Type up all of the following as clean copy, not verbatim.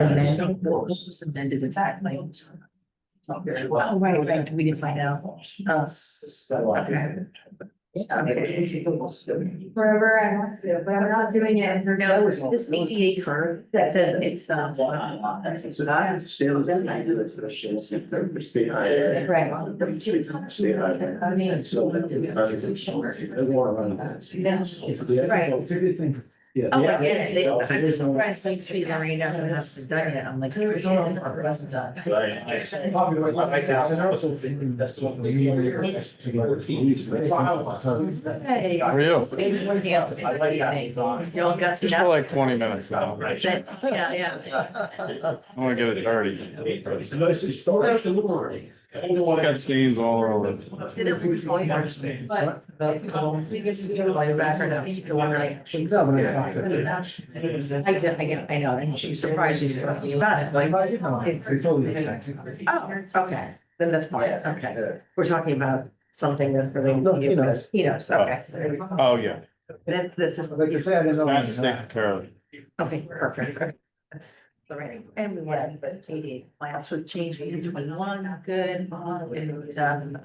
Amended, what was amended exactly? Oh, right, we didn't find out. Okay. Forever, I want to, but I'm not doing it. For now. This ADA curve that says it's, So that still doesn't do it for the shit. Stay high. right. I mean, So it's more around that. Right. It's a good thing. Yeah. Oh, I get it. I'm just surprised Main Street Arena hasn't been done yet. I'm like, it's all it wasn't done. Hey. How are you? You all got Just for like 20 minutes now. Yeah, yeah. I wanna get it dirty. Got stains all over. Did it reach 20? But. I know, and she's surprised you about it, like. Oh, okay, then that's fine, okay. We're talking about something that's related to you, okay. Oh, yeah. This is, Like I said, I That's know. taken care of. okay, perfect. That's all right. And we had, but ADA plans was changed in 21, good. And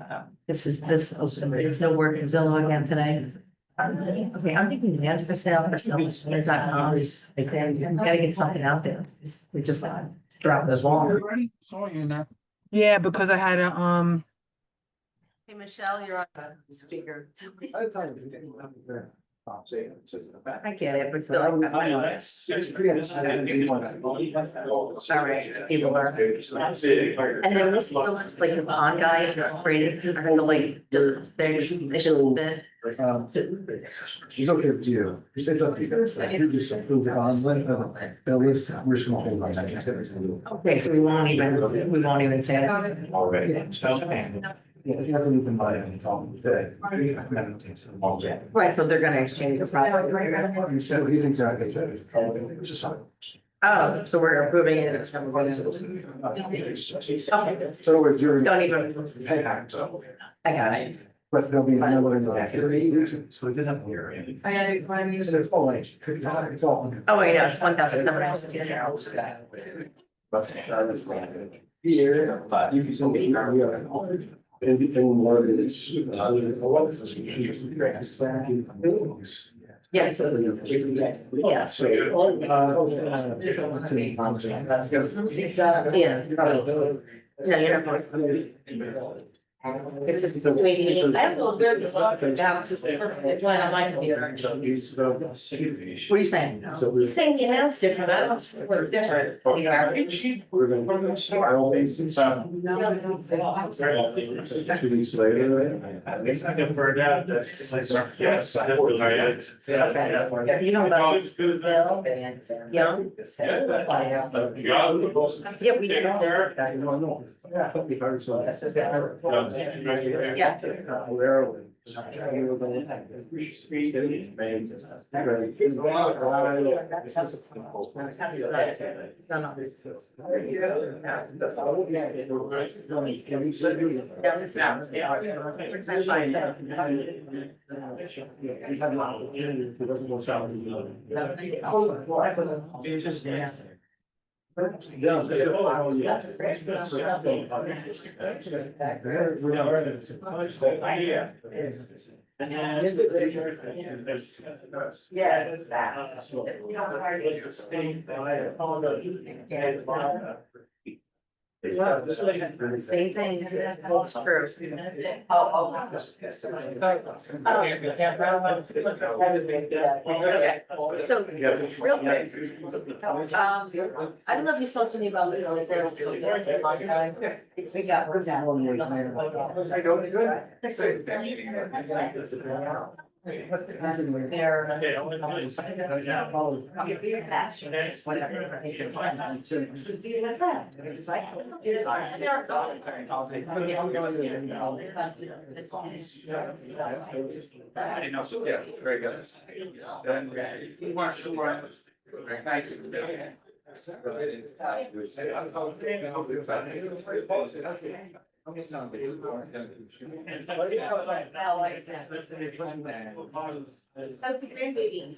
this is this, it's no work in Zillow again today. Okay, I'm thinking the ads for sale for some, like, then gotta get something out there. We just drop the ball. Saw you now. Yeah, because I had a, Hey, Michelle, you're on speaker. I get it, but still. All right, people are. And then this looks like the pond guy is afraid to like just fix, it just fit. It's okay with you. It's up to you. You just approve it on, Bill is, we're just gonna hold on. Okay, so we won't even say it. Already. Yeah, you have to leave them by any problem today. Right, so they're gonna exchange the property. So he thinks I could. Which is fine. Oh, so we're approving it. It's never going to. Okay, So we're during. don't even, I got it. But there'll be another. So we did have here. I had to find you. It's all like, it's all. Oh, wait, no, it's 1,700. Here, but you can send me. And more of this. Yes. Yes. Yeah. No, you're not going. It's just the way I don't know, good, it's not down to the plan on my computer. What are you saying? He's saying the amount's different, I don't know what's different. The average. 2 weeks later. You know about Bill and Young? Yeah, we did. Yeah. Same thing, holds true. So, real quick. I don't know if you saw something about this, was there a long time? We got. Yeah, very good. That's the grandbaby.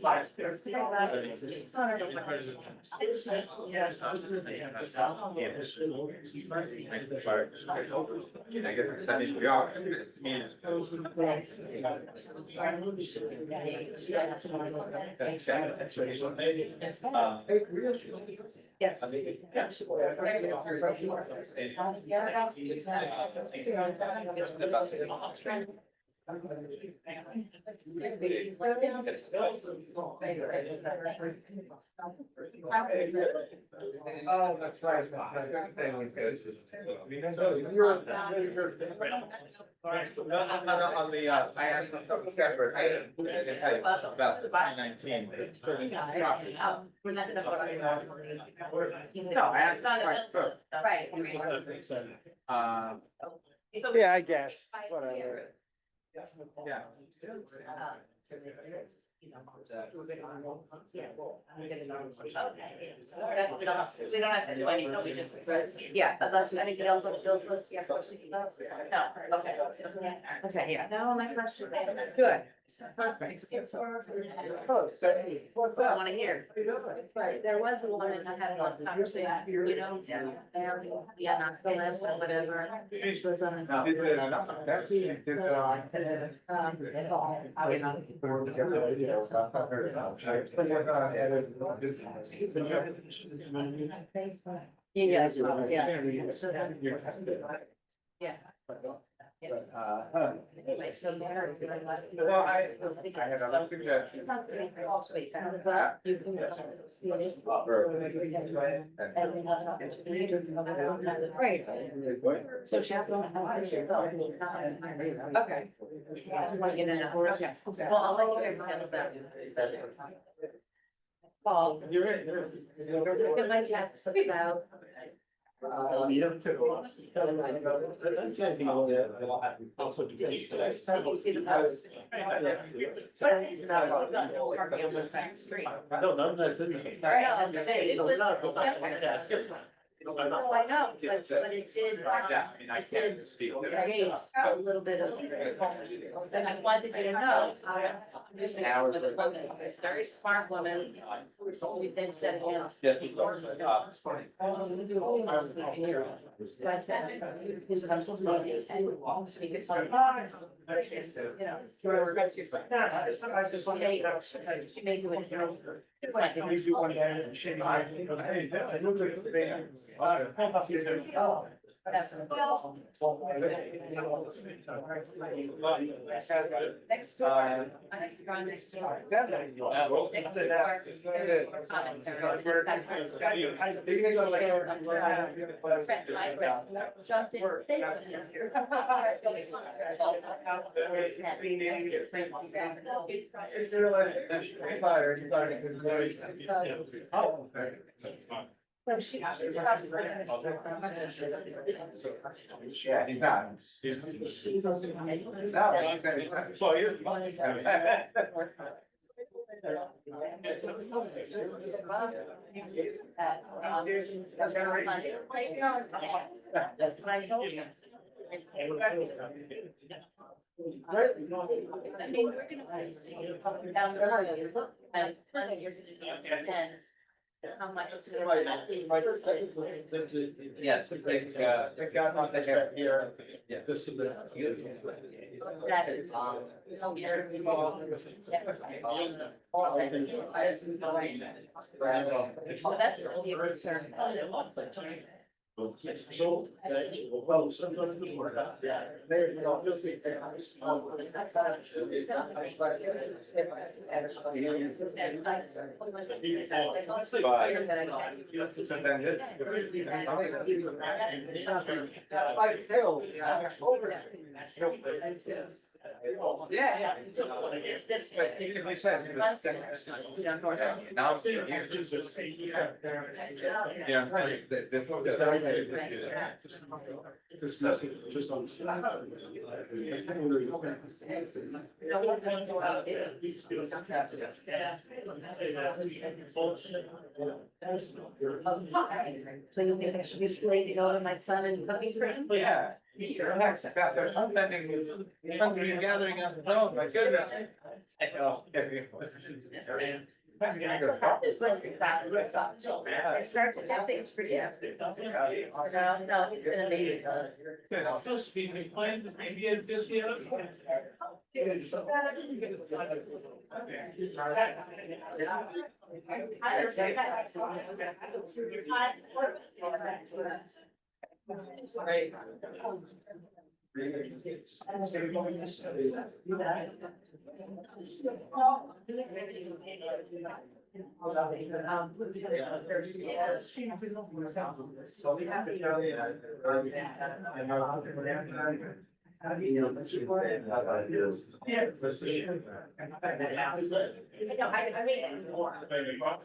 Yes. Oh, that's right. On the, I asked them something separate, I didn't tell you about 2019. We're not gonna vote on it. No, I asked quite so. Right. Yeah, I guess, whatever. Yeah. We don't have to do anything, we just. Yeah, unless anything else on the bills list, yeah. No, okay. Okay, yeah, now my question, good. Perfect. What's I wanna hear. Right, there was a woman I had a conversation, you know, yeah, not the list or whatever. She was on Yes, yeah. So that- Yeah. Yes. Anyway, so there. Well, I had a suggestion. But you can. Right. So she's going to. Okay. I just want to get in that. Okay. Well, I'll let you guys handle that. Paul. You're right. Look at my text about. You don't too. That's the thing. Also. You see the post? But it's not parking on the side street. No, none of that's in there. All right, as I say, it was. Oh, I know, but it did. Yeah, I mean, I can't speak. Create a little bit of. And I wanted you to know. With a woman, a very smart woman. We then said yes. Yes. So I said. She may do it. Next door. I think you're on next door. Jumped in. So she. Yeah, he's not. Well, you're. That's what I told you. I mean, we're gonna see down the road, and you're gonna how much it's gonna. Yes, they've got on the hair here. Yeah. This is the. That is, so you're. So that's really a concern. Well, sometimes people are not, yeah. There you go. You'll see. Yeah. Is this? Basically said. Now. Yeah. Just on. So you think I should be slaving over my son and cooking for him? Yeah, Gathering up, oh my goodness. I know. It starts to do things for you. No, it's been amazing.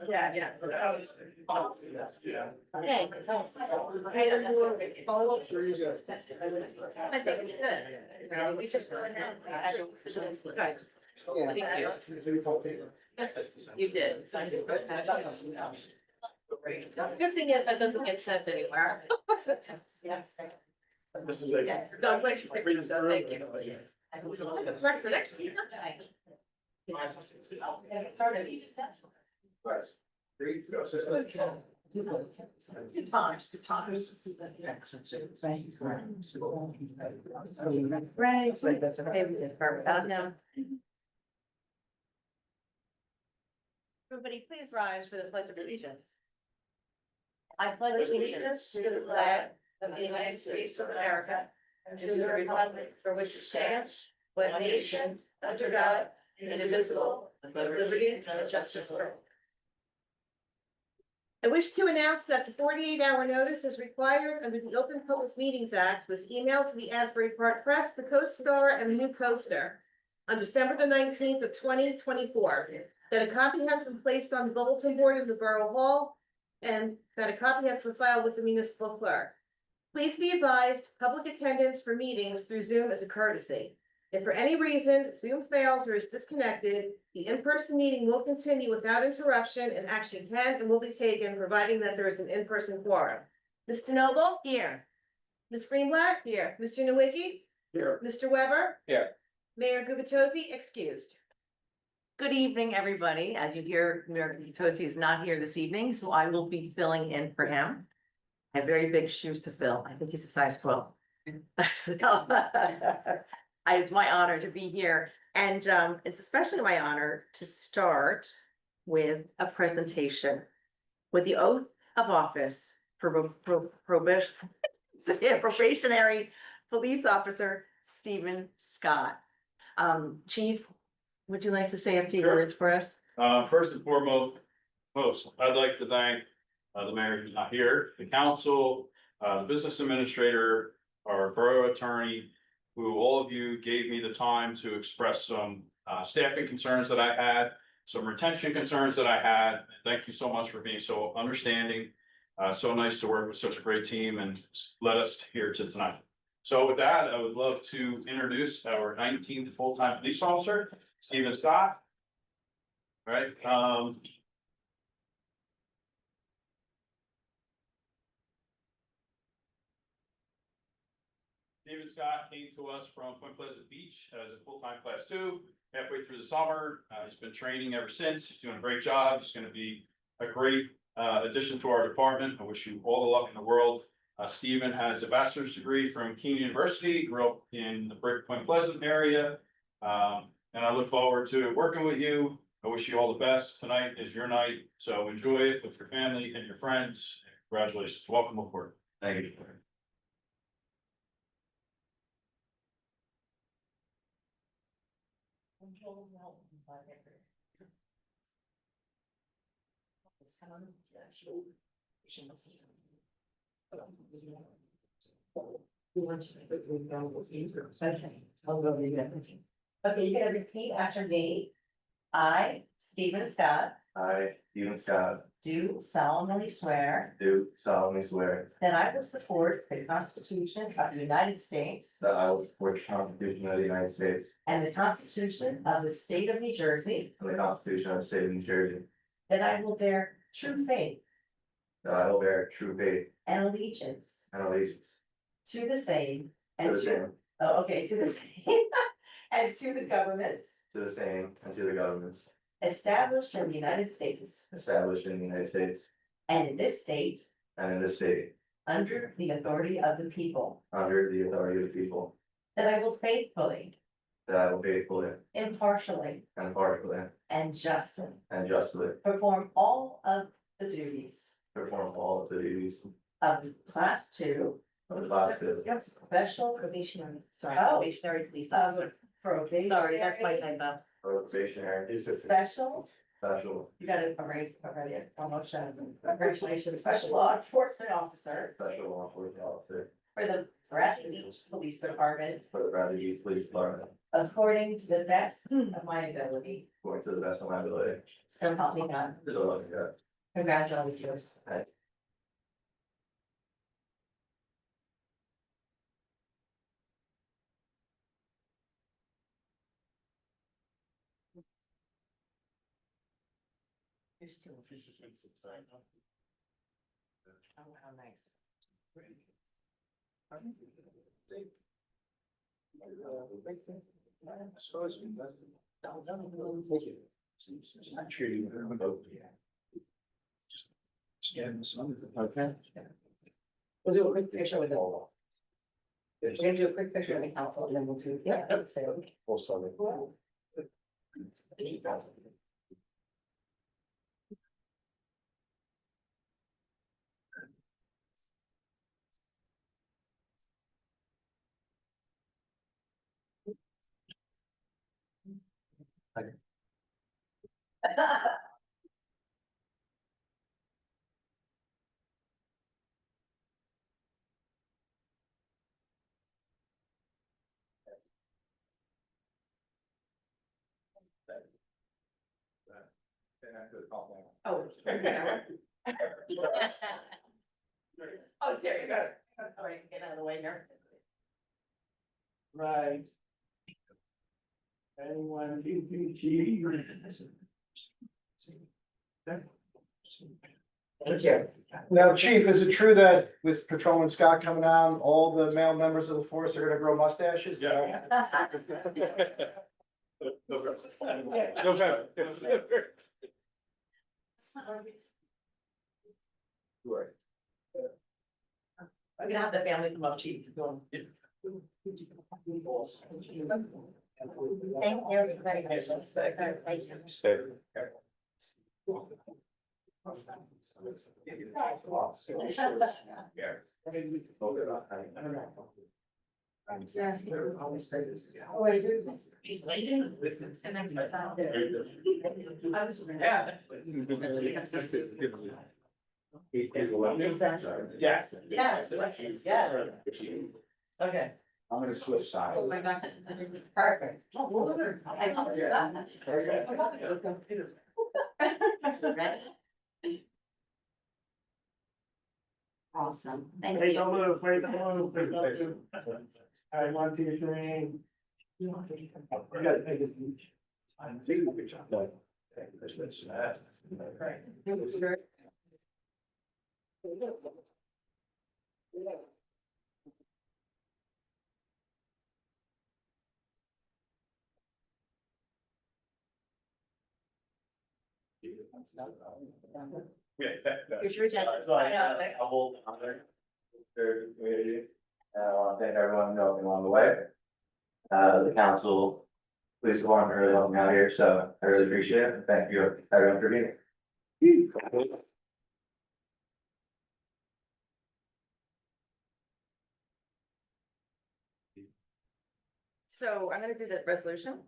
Yeah, yeah. Okay. Follow up. I think it's good. We just go ahead. You did. Good thing is that doesn't get sent anywhere. Yes. Yes. No, I'm glad you picked it up. Thank you. Right for next week. Started. You just have Good times, good times. Right, but that's okay, we just start without him. Everybody, please rise for the pledge of allegiance. I pledge allegiance to the flag of the United States of America and to the republic for which it stands, one nation, under God, indivisible, with liberty and justice for all. I wish to announce that the 48-hour notice is required under the Open Public Meetings Act was emailed to the Asbury Park Press, the Coast Star, and the New Coaster on December the 19th of 2024. That a copy has been placed on the bulletin board in the Borough Hall, and that a copy has been filed with the municipal clerk. Please be advised, public attendance for meetings through Zoom is a courtesy. If for any reason Zoom fails or is disconnected, the in-person meeting will continue without interruption and action can and will be taken, providing that there is an in-person quorum. Mr. Noble? Here. Ms. Greenblatt? Here. Mr. Nowicki? Here. Mr. Weber? Here. Mayor Gubitosi, excused. Good evening, everybody. As you hear, Mayor Tosi is not here this evening, so I will be filling in for him. I have very big shoes to fill. I think he's a size 12. It's my honor to be here, and it's especially my honor to start with a presentation with the oath of office for probationary police officer Stephen Scott. Chief, would you like to say a few Sure. words for us? First and foremost, I'd like to thank the mayor who's not here, the council, the business administrator, our borough attorney, who all of you gave me the time to express some staffing concerns that I had, some retention concerns that I had. Thank you so much for being so understanding. So nice to work with such a great team and led us here to tonight. So with that, I would love to introduce our 19th full-time police officer, Stephen Scott. All right, Stephen Scott came to us from Point Pleasant Beach as a full-time class 2, halfway through the summer. He's been training ever since. He's doing a great job. He's going to be a great addition to our department. I wish you all the luck in the world. Stephen has a bachelor's degree from Keene University, grew up in the Point Pleasant area. And I look forward to working with you. I wish you all the best. Tonight is your night, so enjoy it with your family and your friends. Congratulations. Welcome aboard. Thank you. Okay, you gotta repeat after me. I, Stephen Scott, I, Stephen Scott, do solemnly swear do solemnly swear that I will support the Constitution of the United States that I will support the Constitution of the United States and the Constitution of the State of New Jersey, and the Constitution of the State of New Jersey, that I will bear true faith that I will bear true faith and allegiance and allegiance to the same to and the to, same, oh, okay, to the same, and to the governments to the same, and to the governments established in the United States established in the United States and in this state, and in this state, under the authority of the people, under the authority of the people, that I will faithfully, that I will faithfully, impartially, impartially, and justly and justly perform all of the duties perform all of the duties of Class 2 of the Class 2 Special Probationary, probationary police probation. Sorry, that's my typo. probationary Special, special you gotta erase already, promotion, congratulations, special law enforcement officer special law enforcement officer for the Bradley Beach Police Department, for the Bradley Beach Police Department, according to the best of my ability. according to the best of my ability. So help me God. So help me God. Congratulations. Oh, how nice. Okay. We'll do a quick picture with all. We're gonna do a quick picture of the council and then we'll do. Yeah. Oh. Oh, Terry, go. All right, get out of the way here. Right. Anyone, Thank you. Now, Chief, is it true that with Patrolman Scott coming on, all the male members of the force are gonna grow mustaches? Yeah. Right. I'm gonna have the family come up, chief. Thank you very much. Thank you. I'm just asking. Oh, is it? He's waiting. I was. Yes. Yes, yes. Okay. I'm gonna switch sides. Oh my God. Perfect. Awesome. Thank you. All right, 1, 2, 3. You gotta take it. Good job. Here's your agenda. I will honor the community, and I want to thank everyone helping along the way. The council, police department really helped me out here, so I really appreciate it. Thank you everyone for being here. So I'm gonna do the resolution.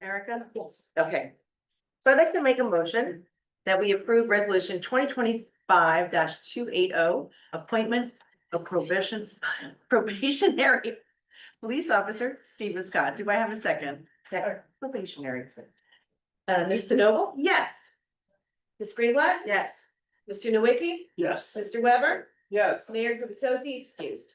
Erica? Yes. Okay. So I'd like to make a motion that we approve resolution 2025-280, appointment of probationary police officer Stephen Scott. Do I have a second? Second. Probationary. Ms. DeNoble, Yes. Ms. Greenblatt, Yes. Mr. Nowicki, Yes. Mr. Weber, Yes. Mayor Gubatosi excused.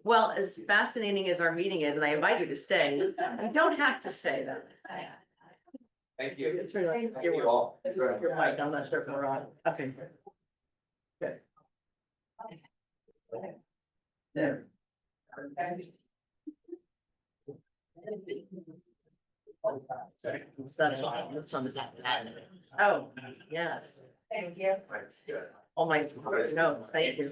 Well, as fascinating as our meeting is, and I invite you to stay, you don't have to stay though. Thank you. Thank Thank you all. Your mic, I'm not sure if we're on. Okay. Good. There. What's on the back of that? Oh, yes. Thank you. Oh, my notes, thank you.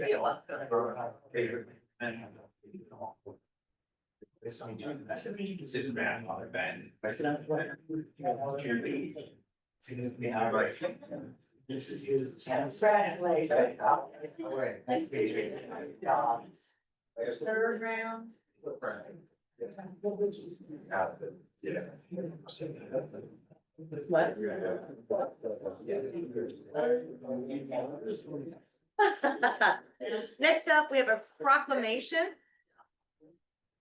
Third round. What? Next up, we have a proclamation.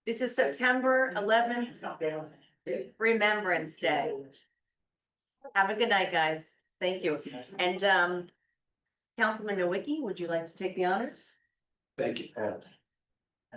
This is September 11th, Remembrance Day. Have a good night, guys. Thank you. And Councilman Nowicki, would you like to take the honors? Thank you.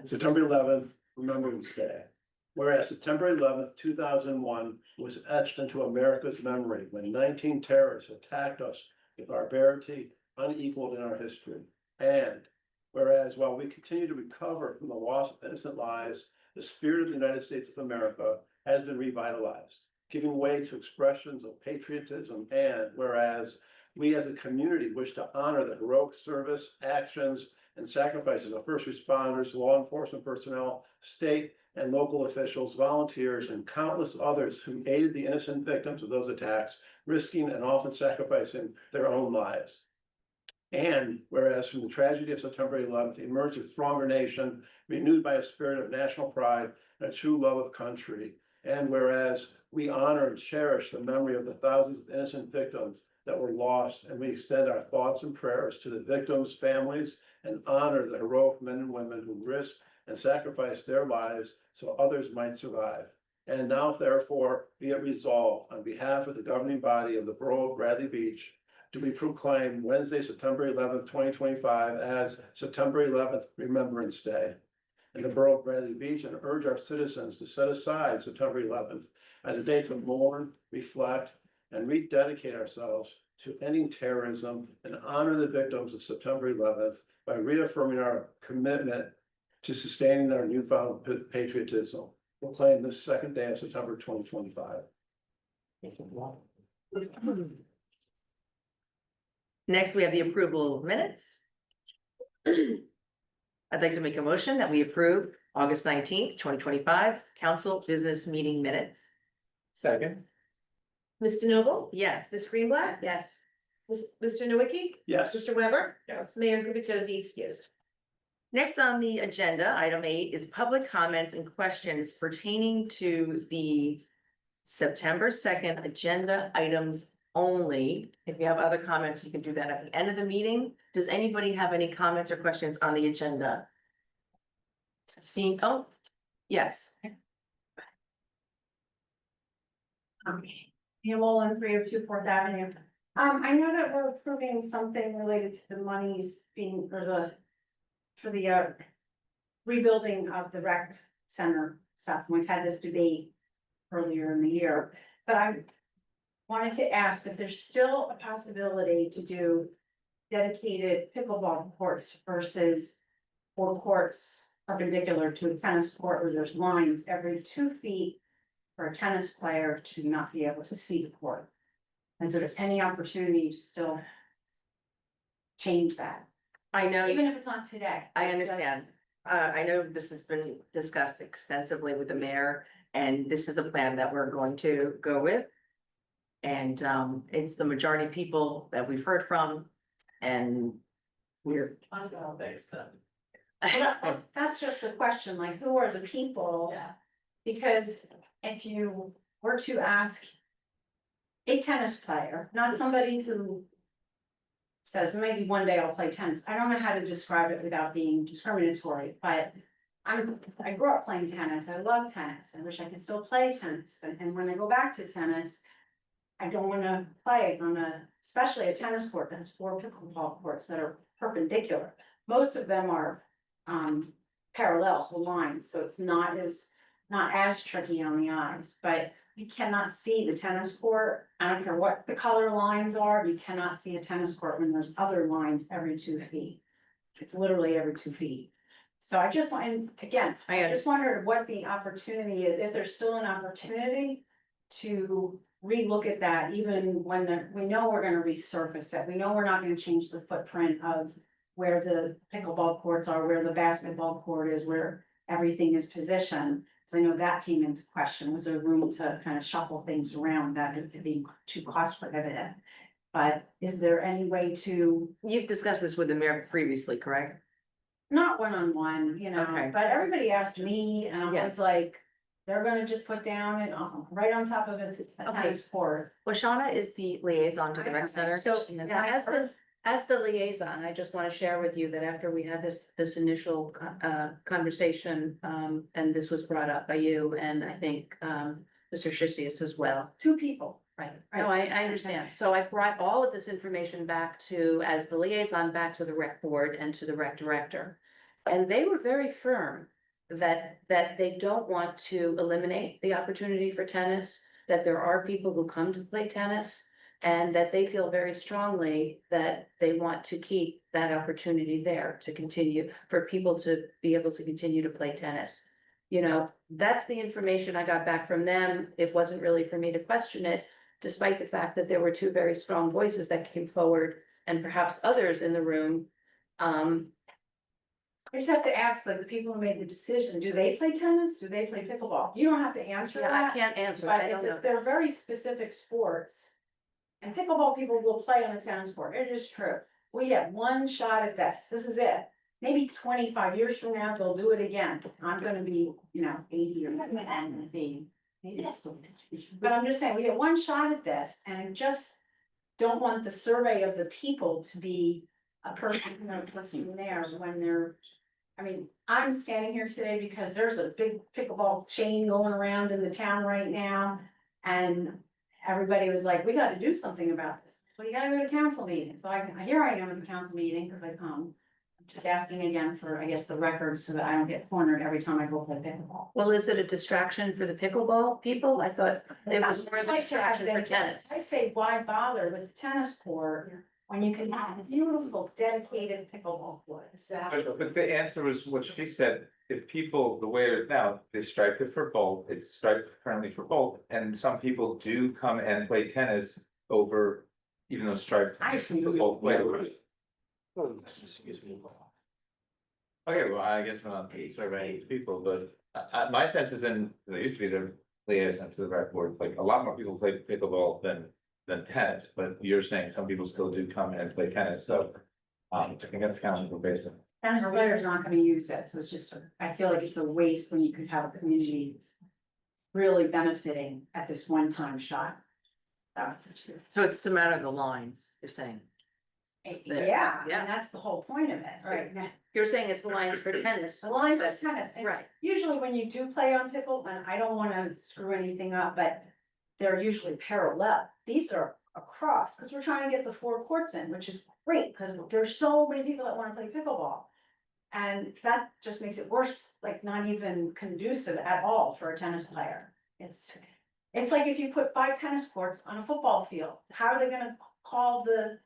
September 11th, Remembrance Day. Whereas September 11th, 2001 was etched into America's memory when 19 terrorists attacked us with barbarity unequaled in our history. And whereas while we continue to recover from the loss of innocent lives, the spirit of the United States of America has been revitalized, giving way to expressions of patriotism. And whereas we as a community wish to honor the heroic service, actions, and sacrifices of first responders, law enforcement personnel, state and local officials, volunteers, and countless others who aided the innocent victims of those attacks, risking and often sacrificing their own lives. And whereas from the tragedy of September 11th emerged a stronger nation, renewed by a spirit of national pride and a true love of country. And whereas we honor and cherish the memory of the thousands of innocent victims that were lost, and we extend our thoughts and prayers to the victims' families and honor the heroic men and women who risked and sacrificed their lives so others might survive. And now therefore be it resolved on behalf of the governing body of the Borough of Bradley Beach, do we proclaim Wednesday, September 11th, 2025 as September 11th Remembrance Day in the Borough of Bradley Beach, and urge our citizens to set aside September 11th as a day to mourn, reflect, and rededicate ourselves to ending terrorism and honor the victims of September 11th by reaffirming our commitment to sustaining our newfound patriotism. Proclaim this second day of September 2025. Next, we have the approval of minutes. I'd like to make a motion that we approve August 19th, 2025 council business meeting minutes. Second. Mr. Noble? Yes. Ms. Greenblatt? Yes. Mr. Nowicki? Yes. Mr. Weber? Yes. Mayor Gubitosi excused. Next on the agenda, item 8 is public comments and questions pertaining to the September 2nd agenda items only. If you have other comments, you can do that at the end of the meeting. Does anybody have any comments or questions on the agenda? Seeing, oh, yes. Neil 302 Fourth Avenue. I know that we're approving something related to the monies being, for the rebuilding of the rec center stuff. We've had this debate earlier in the year, but I wanted to ask if there's still a possibility to do dedicated pickleball courts versus 4 courts perpendicular to a tennis court where there's lines every 2 feet for a tennis player to not be able to see the court. Is there any opportunity to still change that, I know. even if it's not today? I understand. I know this has been discussed extensively with the mayor, and this is the plan that we're going to go with. And it's the majority of people that we've heard from, and we're. That's just the question, like, who are the people? Because if you were to ask a tennis player, not somebody who says, maybe one day I'll play tennis. I don't know how to describe it without being discriminatory, but I grew up playing tennis. I love tennis. I wish I could still play tennis, and when I go back to tennis, I don't want to play on especially a tennis court that has 4 pickleball courts that are perpendicular. Most of them are parallel lines, so it's not as tricky on the eyes, but you cannot see the tennis court. I don't care what the color lines are, you cannot see a tennis court when there's other lines every 2 feet. It's literally every 2 feet. So I just want, and again, I I just wondered what the opportunity is, if there's still an opportunity to relook at that, even when we know we're gonna resurface it, we know we're not gonna change the footprint of where the pickleball courts are, where the basketball court is, where everything is positioned. So I know that came into question, was there room to kind of shuffle things around that it'd be too cost prohibitive? But is there any way to, You've discussed this with the mayor previously, correct? not one-on-one, you know, Okay. but everybody asked me and I Yeah. was like, they're gonna just put down and right on top of it, a Okay. tennis court. Well, Shauna is the liaison to I the know. rec center. So And as the liaison, I just want to share with you that after we had this initial conversation, and this was brought up by you and I think Mr. Shisius as well. Two people. Right, no, I understand. So I brought all of this information back to, as the liaison, back to the rec board and to the rec director. And they were very firm that they don't want to eliminate the opportunity for tennis, that there are people who come to play tennis. And that they feel very strongly that they want to keep that opportunity there to continue, for people to be able to continue to play tennis. You know, that's the information I got back from them. It wasn't really for me to question it, despite the fact that there were two very strong voices that came forward and perhaps others in the room. I just have to ask, like, the people who made the decision, do they play tennis? Do they play pickleball? You don't have to answer Yeah, I that, can't answer. but I don't know. they're very specific sports. And pickleball people will play on the tennis court. It is true. We have one shot at this. This is it. Maybe 25 years from now, they'll do it again. I'm gonna be, 80 or maybe that's still. But I'm just saying, we have one shot at this and I just don't want the survey of the people to be a person, person there when they're. I mean, I'm standing here today because there's a big pickleball chain going around in the town right now. And everybody was like, we gotta do something about this. Well, you gotta go to council meeting. So here I am at the council meeting because I come. I'm just asking again for, I guess, the records so that I don't get cornered every time I go play pickleball. Well, is it a distraction for the pickleball people? I thought it was more of a distraction for tennis. I say, why bother with the tennis court when you can have a beautiful dedicated pickleball court? But the answer was what she said, if people, the way it is now, they striped it for both, it's striped currently for both, and some people do come and play tennis over. Even though striped tennis I see. for both ways. Excuse me. Okay, well, I guess we're not surveying people, but my sense is there used to be the liaison to the rec board, like a lot more people play pickleball than tennis, but you're saying some people still do come and play tennis, so. I think that's kind of basic. Tennis players not gonna use it, so it's just, I feel like it's a waste when you could have a community really benefiting at this one-time shot. So it's a matter of the lines, you're saying. Yeah, Yeah. and that's the whole point of it, right? Now, You're saying it's the line for tennis. the lines of tennis, and Right. usually when you do play on pickle, and I don't wanna screw anything up, but they're usually parallel. These are across, because we're trying to get the 4 courts in, which is great, because there's so many people that wanna play pickleball. And that just makes it worse, like not even conducive at all for a tennis player. It's like if you put 5 tennis courts on a football field, how are they gonna call the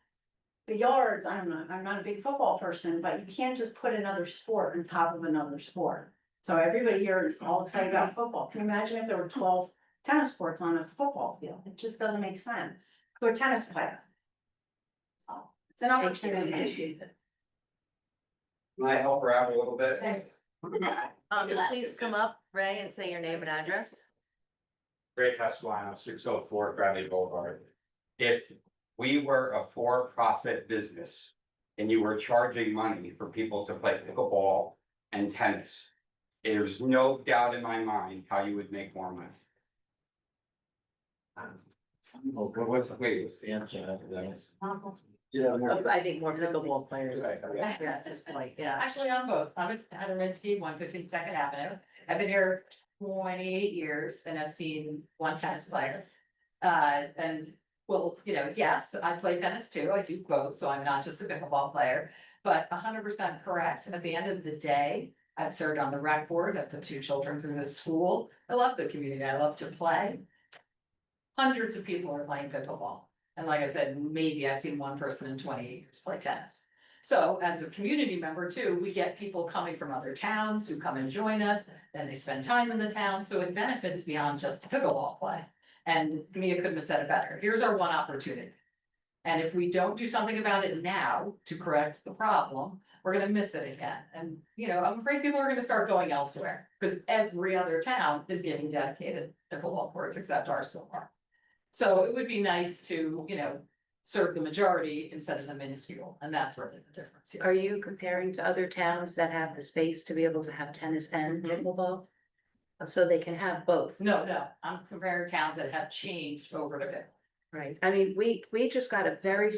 yards? I don't know, I'm not a big football person, but you can't just put another sport on top of another sport. So everybody here is all excited about football. Can you imagine if there were 12 tennis courts on a football field? It just doesn't make sense for a tennis player. So it's an opportunity. Can I help her out a little bit? Please come up, Ray, and say your name and address. Ray Castellano, 604 Bradley Boulevard. If we were a for-profit business and you were charging money for people to play pickleball and tennis, there's no doubt in my mind how you would make more money. What's the answer? Yeah. I think more pickleball players. Right, okay. Yeah, at this point, yeah. Actually, I'm both. I'm at Adaminsky, 115 Second Avenue. I've been here 28 years and I've seen one tennis player. And well, yes, I play tennis too. I do both, so I'm not just a pickleball player. But 100% correct. At the end of the day, I've served on the rec board. I've put 2 children through the school. I love the community. I love to play. Hundreds of people are playing pickleball. And like I said, maybe I've seen one person in 28 years play tennis. So as a community member too, we get people coming from other towns who come and join us, then they spend time in the town, so it benefits beyond just the pickleball play. And Mia couldn't have said it better. Here's our one opportunity. And if we don't do something about it now to correct the problem, we're gonna miss it again. And, you know, I'm afraid people are gonna start going elsewhere, because every other town is getting dedicated pickleball courts except ours so far. So it would be nice to, you know, serve the majority instead of the minuscule, and that's where the difference here. Are you comparing to other towns that have the space to be able to have tennis and pickleball? So they can have both, No, I'm comparing towns that have changed over to pickle. right? I mean, we just got a very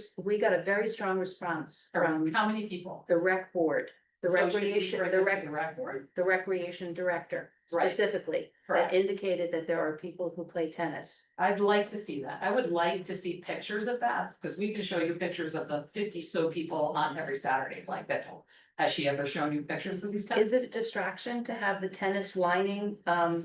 strong response from How many people? the rec board, the So should we recreation, bring the this to rec, the rec board? the recreation director Right. specifically. That Correct. indicated that there are people who play tennis. I'd like to see that. I would like to see pictures of that, because we can show you pictures of the 50 so people on every Saturday playing pickle. Has she ever shown you pictures of these? Is it a distraction to have the tennis lining,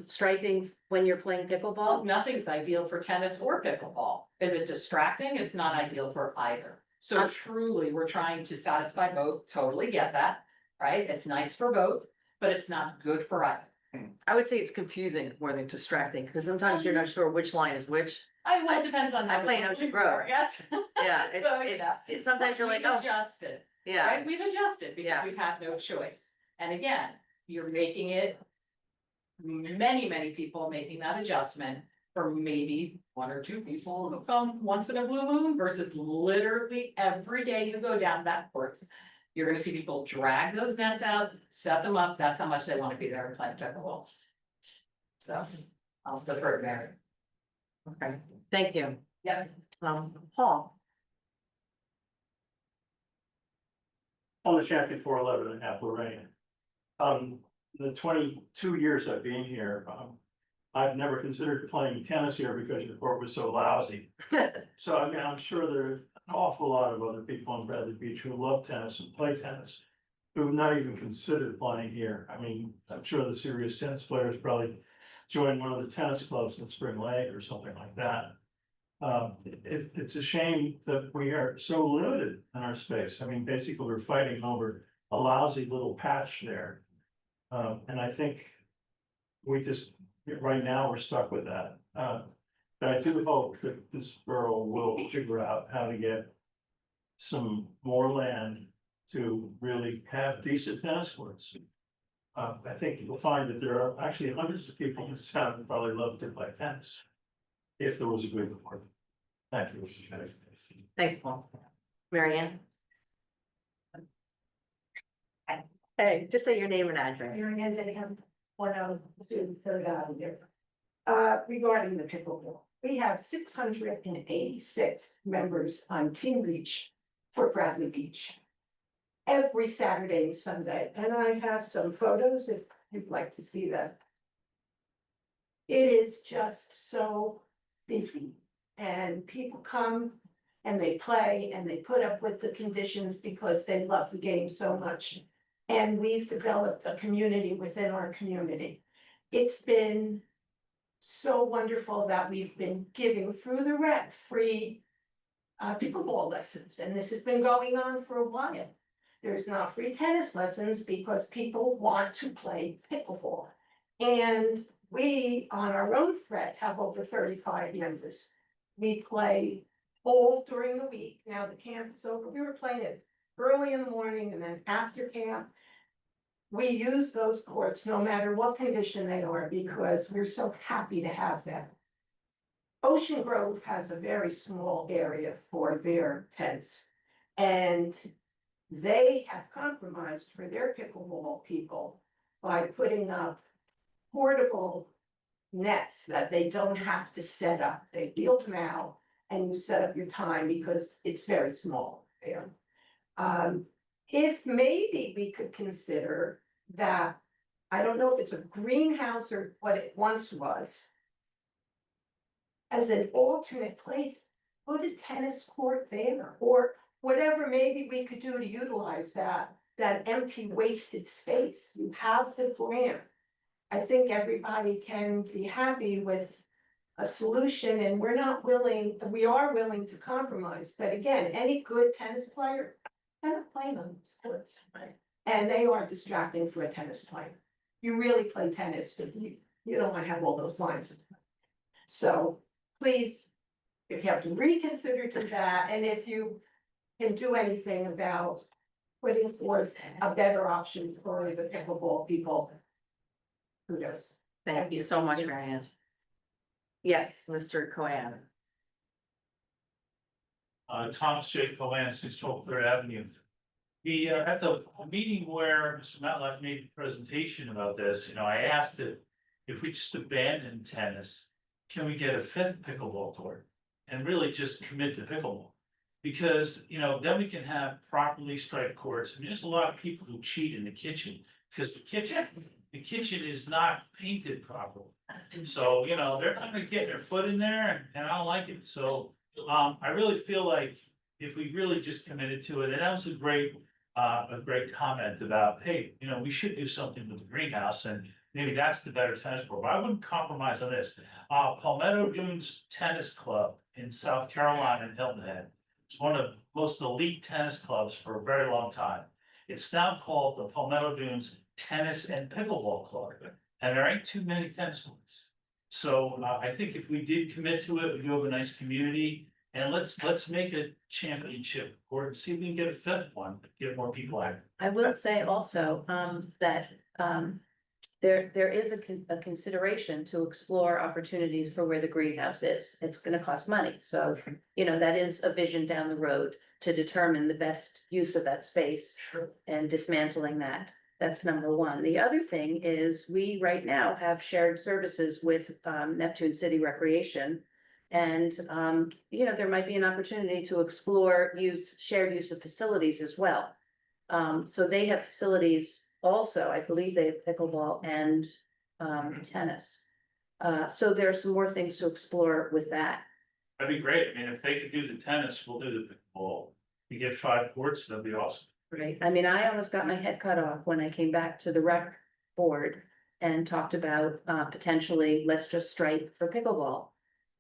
striping when you're playing Well, pickleball? nothing's ideal for tennis or pickleball. Is it distracting? It's not ideal for either. So truly, we're trying to satisfy both. Totally get that, right? It's nice for both, but it's not good for either. I would say it's confusing more than distracting, because sometimes you're not sure which line is which. Well, it depends on. I how play in the- Ocean Grove. Yes. Yeah, So, you know. it's sometimes you're like, We've oh, adjusted. yeah, Right, we've adjusted because Yeah. we've had no choice. And again, you're making it. Many people making that adjustment for maybe one or two people who come once in a blue moon versus literally every day you go down that course. You're gonna see people drag those nets out, set them up, that's how much they wanna be there and play pickleball. So, I'll defer to Mary. okay, thank you. Yeah. Paul, On the champion 411 and half Lorraine. The 22 years I've been here, I've never considered playing tennis here because your court was so lousy. So I mean, I'm sure there are an awful lot of other people in Bradley Beach who love tennis and play tennis. Who've not even considered playing here. I mean, I'm sure the serious tennis players probably join one of the tennis clubs in Spring Lake or something like that. It's a shame that we are so limited in our space. I mean, basically, we're fighting over a lousy little patch there. And I think we just, right now, we're stuck with that. But I do hope that this borough will figure out how to get some more land to really have decent tennis courts. I think you'll find that there are actually hundreds of people in this town who probably love to play tennis. If there was a good court. Thank you. thanks, Paul. Mary Ann? Hey, just say your name and address. Marianne, they have 102 Third Avenue. Regarding the pickleball, we have 686 members on Team Reach for Bradley Beach. Every Saturday and Sunday, and I have some photos if you'd like to see them. It is just so busy, and people come and they play and they put up with the conditions because they love the game so much. And we've developed a community within our community. It's been so wonderful that we've been giving through the rec free pickleball lessons, and this has been going on for a while. There's not free tennis lessons because people want to play pickleball. And we, on our own thread, have over 35 members. We play all during the week. Now the camp is over. We were playing it early in the morning and then after camp. We use those courts no matter what condition they are because we're so happy to have them. Ocean Grove has a very small area for their tennis. And they have compromised for their pickleball people by putting up portable nets that they don't have to set up. They build them out and you set up your time because it's very small there. If maybe we could consider that, I don't know if it's a greenhouse or what it once was, as an alternate place, put a tennis court there, or whatever maybe we could do to utilize that empty wasted space. You have the grant. I think everybody can be happy with a solution, and we are willing to compromise, but again, any good tennis player kind of playing on sports, right? And they are distracting for a tennis player. You really play tennis, but you don't want to have all those lines. So please, if you have to reconsider to that, and if you can do anything about putting forth a better option for the pickleball people. Kudos. Thank you so much, Marianne. Yes, Mr. Cohen. Thomas J. Cohen, 612 Third Avenue. The, at the meeting where Mr. Matlock made the presentation about this, I asked if we just abandon tennis, can we get a fifth pickleball court? And really just commit to pickleball? Because, then we can have properly striped courts. I mean, there's a lot of people who cheat in the kitchen, because the kitchen is not painted properly. So, they're not gonna get their foot in there, and I don't like it, so, I really feel like if we really just committed to it, and that was a great comment about, hey, we should do something with the greenhouse, and maybe that's the better tennis court, but I wouldn't compromise on this. Palmetto Dunes Tennis Club in South Carolina in Hilton Head. It's one of the most elite tennis clubs for a very long time. It's now called the Palmetto Dunes Tennis and Pickleball Club, and there ain't too many tennis courts. So I think if we did commit to it, we do have a nice community, and let's make a championship court and see if we can get a fifth one, get more people active. I will say also, that, there is a consideration to explore opportunities for where the greenhouse is. It's gonna cost money, so, that is a vision down the road to determine the best use of that space. And dismantling that. That's number one. The other thing is, we right now have shared services with Neptune City Recreation. And there might be an opportunity to explore shared use of facilities as well. So they have facilities also, I believe they have pickleball and tennis. So there are some more things to explore with that. That'd be great. I mean, if they could do the tennis, we'll do the pickleball. You get 5 courts, that'd be awesome. Right, I mean, I almost got my head cut off when I came back to the rec board and talked about potentially, let's just strike for pickleball.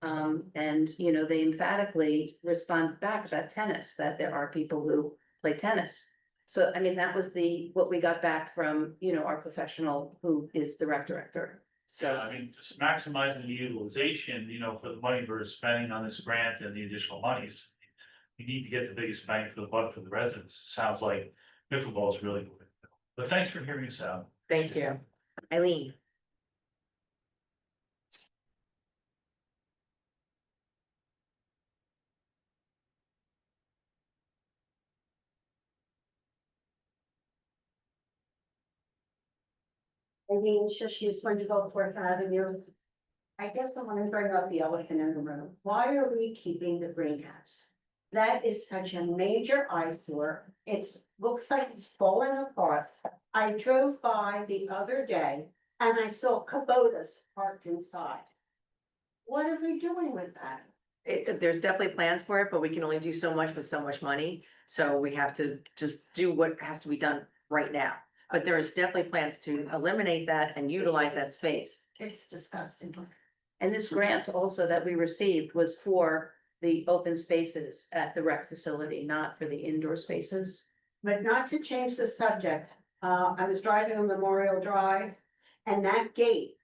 And they emphatically responded back about tennis, that there are people who play tennis. So, I mean, that was what we got back from, our professional who is the rec director. So, I mean, just maximizing the utilization, for the money we're spending on this grant and the additional monies. We need to get the biggest bang for the buck for the residents. Sounds like pickleball is really good. But thanks for hearing us out. Thank you. Eileen. Eileen Shishu, Spongebob, Fourth Avenue. I guess I want to bring up the elephant in the room. Why are we keeping the greenhouse? That is such a major eyesore. Looks like it's falling apart. I drove by the other day and I saw Kubotas parked inside. What are we doing with that? There's definitely plans for it, but we can only do so much with so much money. So we have to just do what has to be done right now. But there is definitely plans to eliminate that and utilize that space. It's disgusting. And this grant also that we received was for the open spaces at the rec facility, not for the indoor spaces. But not to change the subject, I was driving on Memorial Drive and that gate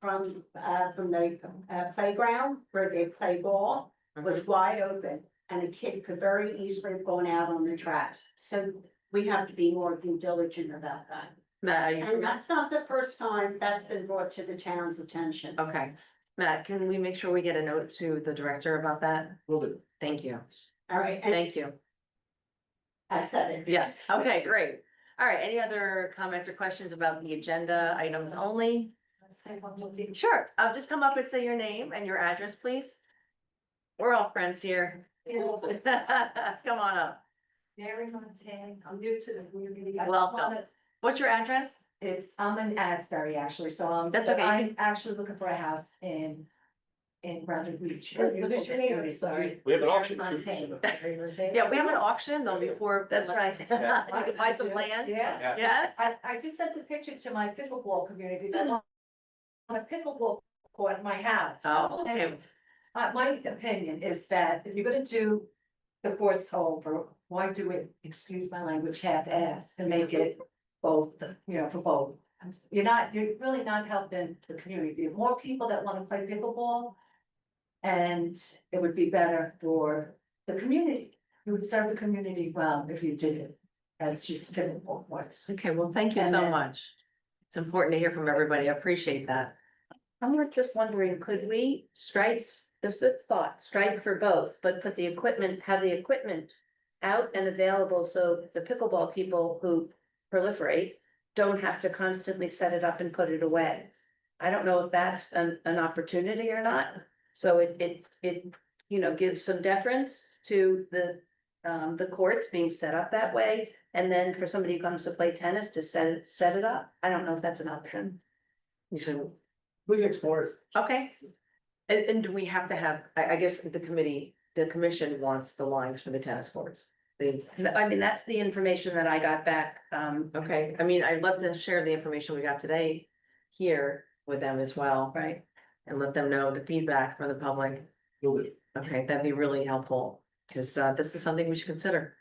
from the playground where they play ball was wide open and a kid could very easily have gone out on the tracks. So we have to be more due diligent about that. Matt, And that's not the first time that's been brought to the town's attention. okay. Matt, can we make sure we get a note to the director about that? Will do. Thank you. All right, and Thank you. I said it. Yes, okay, great. All right, any other comments or questions about the agenda items only? Sure, just come up and say your name and your address, please. We're all friends here. Come on up. Mary Montaigne, I'm new to the community. I just Welcome. wanna- What's your address? I'm in Asbury actually, so That's so okay, you I'm actually looking for a house in Bradley Beach. What is your name? Sorry. We have an auction. Montaigne. Yeah, we have an auction though before. That's right. You can buy some land. Yeah. Yes, I just sent a picture to my pickleball community. They want a pickleball court at my house. oh, okay, My opinion is that if you're gonna do the court's over, why do it, excuse my language, half-ass and make it both, for both? You're really not helping the community. There's more people that wanna play pickleball. And it would be better for the community. You would serve the community well if you did it as just pickleball was. Okay, well, thank you And so then- much. It's important to hear from everybody. I appreciate that. I'm just wondering, could we strike, just a thought, strike for both, but put the equipment, have the equipment out and available so the pickleball people who proliferate don't have to constantly set it up and put it away. I don't know if that's an opportunity or not. So it, gives some deference to the courts being set up that way. And then for somebody who comes to play tennis to set it up. I don't know if that's an option. You should, We can explore it. okay. And do we have to have, I guess the commission wants the lines for the tennis courts. I mean, that's the information that I got back. Okay, I mean, I'd love to share the information we got today here with them as well. Right. And let them know the feedback from the public. Okay, that'd be really helpful, because this is something we should consider.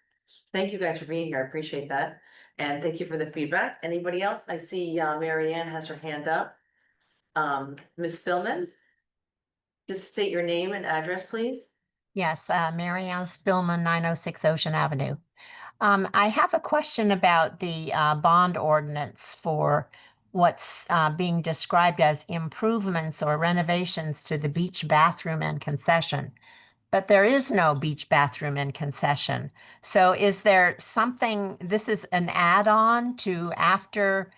Thank you guys for being here, I appreciate that. And thank you for the feedback. Anybody else? I see Mary Ann has her hand up. Ms. Spillman? Just state your name and address, please. Yes, Mary Ann Spillman, 906 Ocean Avenue. I have a question about the bond ordinance for what's being described as improvements or renovations to the beach bathroom and concession. But there is no beach bathroom and concession. So is there something, this is an add-on to after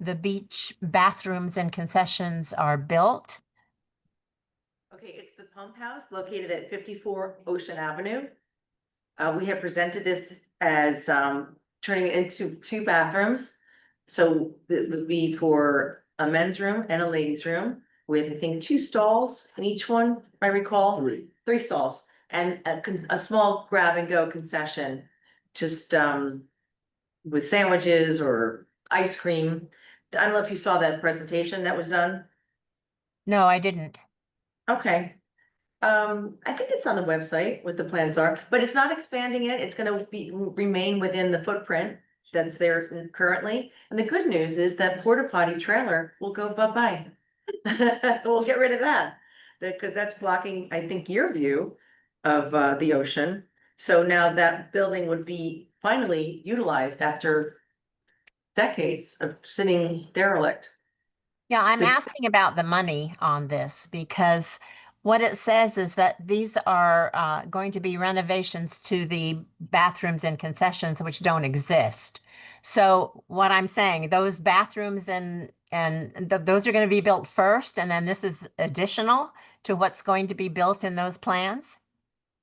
the beach bathrooms and concessions are built? Okay, it's the Pump House located at 54 Ocean Avenue. We have presented this as turning it into 2 bathrooms. So it would be for a men's room and a ladies' room with, I think, 2 stalls in each one, if I recall. 3 stalls and a small grab and go concession, just with sandwiches or ice cream. I don't know if you saw that presentation that was done. No, I didn't. Okay. I think it's on the website what the plans are, but it's not expanding it. It's gonna remain within the footprint that's there currently. And the good news is that porta potty trailer will go bye-bye. We'll get rid of that. Because that's blocking, I think, your view of the ocean. So now that building would be finally utilized after decades of sitting derelict. Yeah, I'm Does- asking about the money on this because what it says is that these are going to be renovations to the bathrooms and concessions which don't exist. So what I'm saying, those bathrooms and those are going to be built first, and then this is additional to what's going to be built in those plans?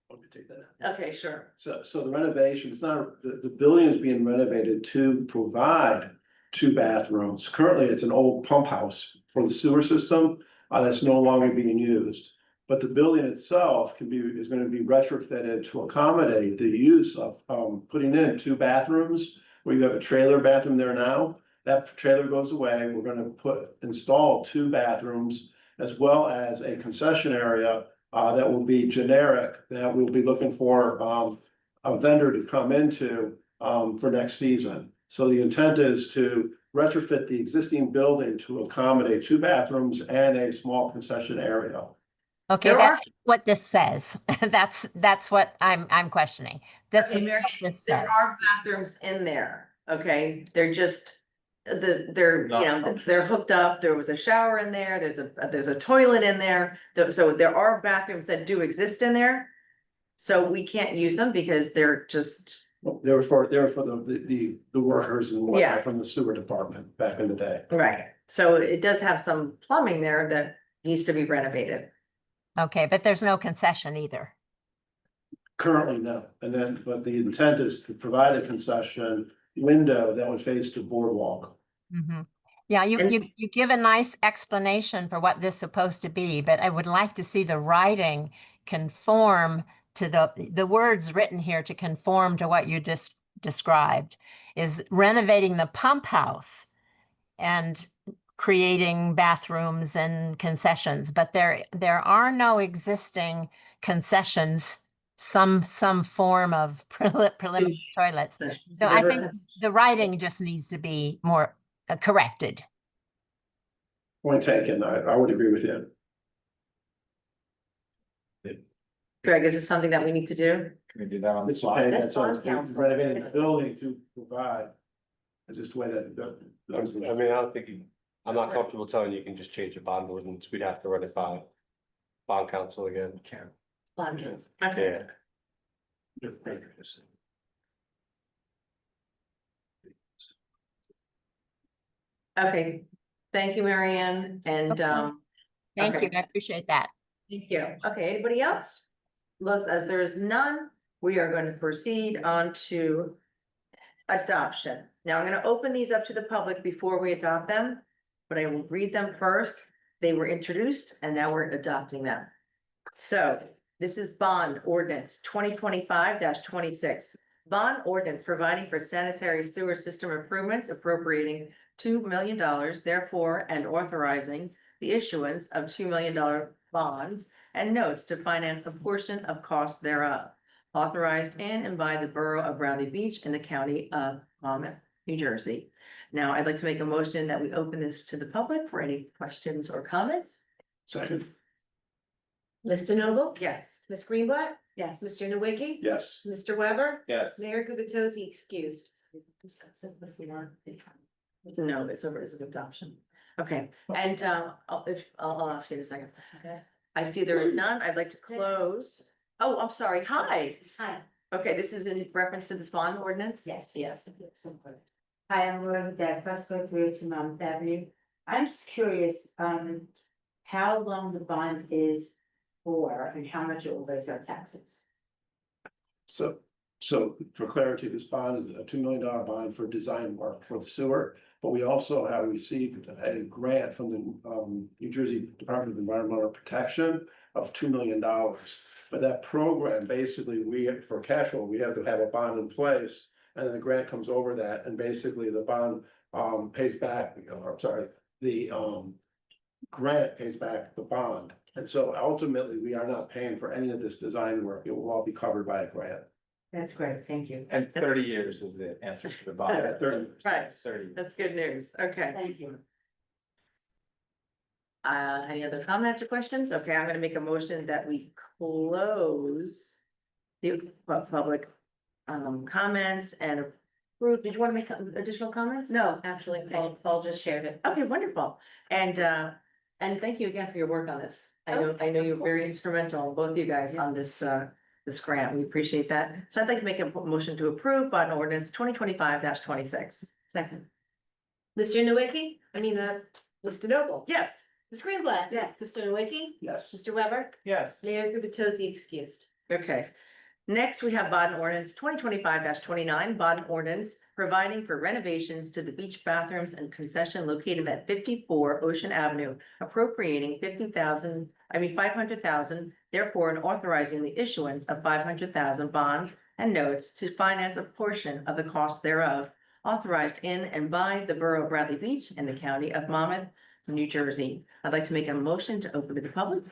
Let me take that. Okay, sure. So the renovation, it's not, the building is being renovated to provide 2 bathrooms. Currently, it's an old pump house for the sewer system that's no longer being used. But the building itself is gonna be retrofitted to accommodate the use of putting in 2 bathrooms. Where you have a trailer bathroom there now, that trailer goes away, we're gonna install 2 bathrooms. As well as a concession area that will be generic, that we'll be looking for a vendor to come into for next season. So the intent is to retrofit the existing building to accommodate 2 bathrooms and a small concession area. Okay, There that's what this says. That's what I'm questioning. That's Okay, what Mary, this there says. are bathrooms in there, okay? They're just, they're hooked up. There was a shower in there. There's a toilet in there. So there are bathrooms that do exist in there. So we can't use them because they're just, They were for the workers and Yeah. whatnot from the sewer department back in the day. right. So it does have some plumbing there that needs to be renovated. Okay, but there's no concession either. Currently, no. But the intent is to provide a concession window that would face the boardwalk. Yeah, you And- give a nice explanation for what this is supposed to be, but I would like to see the writing conform to the words written here to conform to what you just described, is renovating the pump house and creating bathrooms and concessions, but there are no existing concessions some form of preliminary toilets. So I think the writing just needs to be more corrected. Point taken, I would agree with you. Greg, is this something that we need to do? Can we do that on the It's slide? okay, That's that's all, fine, council. renovating the building to provide. It's just the way that. I mean, I don't think I'm not comfortable telling you can just change the bond ordinance. We'd have to run it by bond council again. Bond council. Okay. Yeah. Okay, thank you, Marianne, and, Thank you. okay. I appreciate that. Thank you. Okay, anybody else? As there is none, we are going to proceed on to adoption. Now, I'm going to open these up to the public before we adopt them, but I will read them first. They were introduced and now we're adopting them. So this is bond ordinance 2025-26. Bond ordinance providing for sanitary sewer system improvements appropriating $2 million, therefore, and authorizing the issuance of $2 million bonds and notes to finance a portion of costs thereof, authorized in and by the Borough of Bradley Beach in the County of Monmouth, New Jersey. Now, I'd like to make a motion that we open this to the public for any questions or comments. Second, Mr. Noble? Yes. Ms. Greenblatt? Yes. Mr. Nowicki? yes. Mr. Weber? Yes. Mayor Gubatosi excused. No, it's a risk of adoption. Okay, and I'll ask you in a second. Okay. I see there is none. I'd like to close. Oh, I'm sorry. Hi. Hi. Okay, this is in reference to this bond ordinance? Yes. Yes. Hi, I'm Lauren Deck, let's go through to Monmouth Avenue. I'm just curious, how long the bond is for and how much it will raise our taxes. So for clarity, this bond is a $2 million bond for design work for the sewer. But we also have received a grant from the New Jersey Department of Environmental Protection of $2 million. But that program, basically, for cash flow, we have to have a bond in place. And then the grant comes over that, and basically the bond pays back, the grant pays back the bond. And so ultimately, we are not paying for any of this design work. It will all be covered by a grant. That's great, thank you. And 30 years is the answer to the bond. 30. Right. 30. That's good news. Okay. Thank you. Any other comments or questions? Okay, I'm gonna make a motion that we close the public comments and approve. Did you want to make additional comments? No, actually, Paul just shared it. Okay, wonderful. And thank you again for your work on this. I know you're very instrumental, both of you guys, on this grant. We appreciate that. So I'd like to make a motion to approve bond ordinance 2025-26. Second. Mr. Nowicki? Mr. Noble? Yes. Ms. Greenblatt? Yes. Mr. Nowicki? Yes. Mr. Weber? Yes. Mayor Gubatosi excused. Okay. Next, we have bond ordinance 2025-29, bond ordinance providing for renovations to the beach bathrooms and concession located at 54 Ocean Avenue, appropriating $500,000, therefore, and authorizing the issuance of 500,000 bonds and notes to finance a portion of the cost thereof, authorized in and by the Borough of Bradley Beach and the County of Monmouth, New Jersey. I'd like to make a motion to open to the public. Do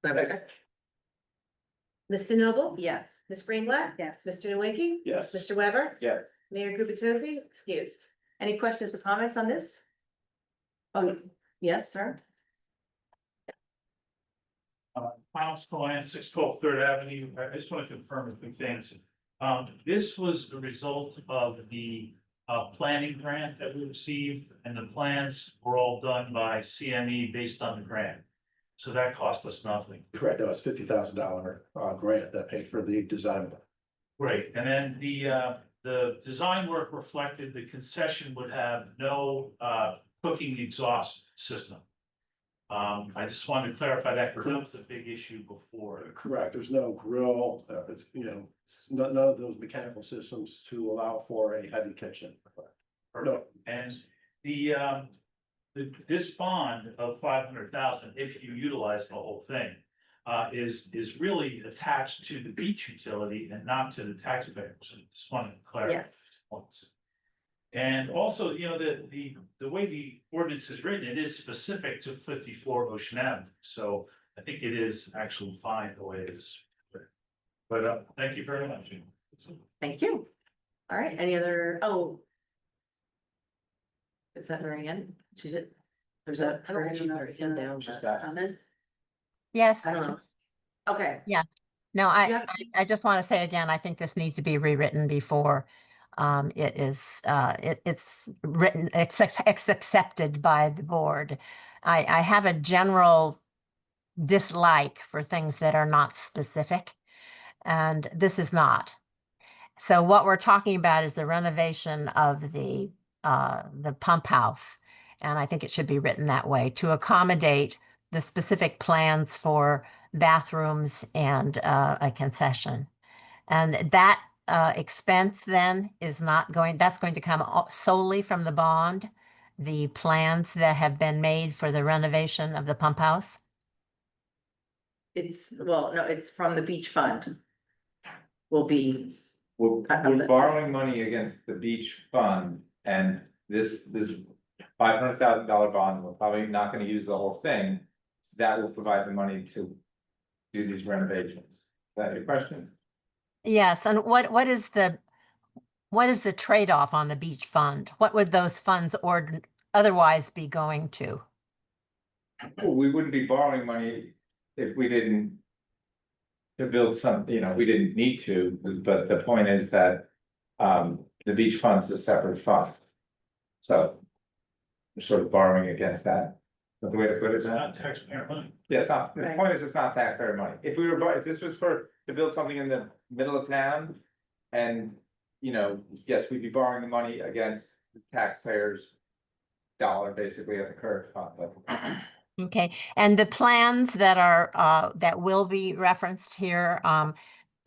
I have a second? Mr. Noble? Yes. Ms. Greenblatt? Yes. Mr. Nowicki? Yes. Mr. Weber? Yes. Mayor Gubatosi excused. Any questions or comments on this? Oh, yes, sir. Miles Colan, 612 Third Avenue. I just want to confirm a few things. This was the result of the planning grant that we received, and the plans were all done by CME based on the grant. So that cost us nothing. Correct, that was $50,000 grant that paid for the design. Great, and then the design work reflected the concession would have no cooking exhaust system. I just wanted to clarify that because that was a big issue before. Correct, there's no grill, none of those mechanical systems to allow for a heavy kitchen. No. And this bond of 500,000, if you utilize the whole thing, is really attached to the beach utility and not to the taxpayers. Just want to clarify. Yes. Points. And also, the way the ordinance is written, it is specific to 54 Ocean Avenue. So I think it is actually fine the way it is. But thank you very much. Thank you. All right, any other, oh. Is that very end? She did, there's a. I don't think she wrote it down. Just ask. Comment? Yes. I don't know. Okay. No, You I, have- I just want to say again, I think this needs to be rewritten before it is, it's written, it's accepted by the board. I have a general dislike for things that are not specific, and this is not. So what we're talking about is the renovation of the pump house. And I think it should be written that way to accommodate the specific plans for bathrooms and a concession. And that expense then is not going, that's going to come solely from the bond, the plans that have been made for the renovation of the pump house. It's, well, no, it's from the beach fund. Will be, We're borrowing money against the beach fund and this $500,000 bond, we're probably not gonna use the whole thing. That will provide the money to do these renovations. Is that your question? Yes, and what is the trade-off on the beach fund? What would those funds or otherwise be going to? Well, we wouldn't be borrowing money if we didn't. To build some, we didn't need to, but the point is that the beach fund's a separate fund. So. We're sort of borrowing against that. But the way to put it It's is not taxpayer money. yeah, it's not, the Right. point is, it's not taxpayer money. If we were, if this was to build something in the middle of town. And, yes, we'd be borrowing the money against the taxpayers. Dollar basically at the current fund, but. Okay, and the plans that are that will be referenced here,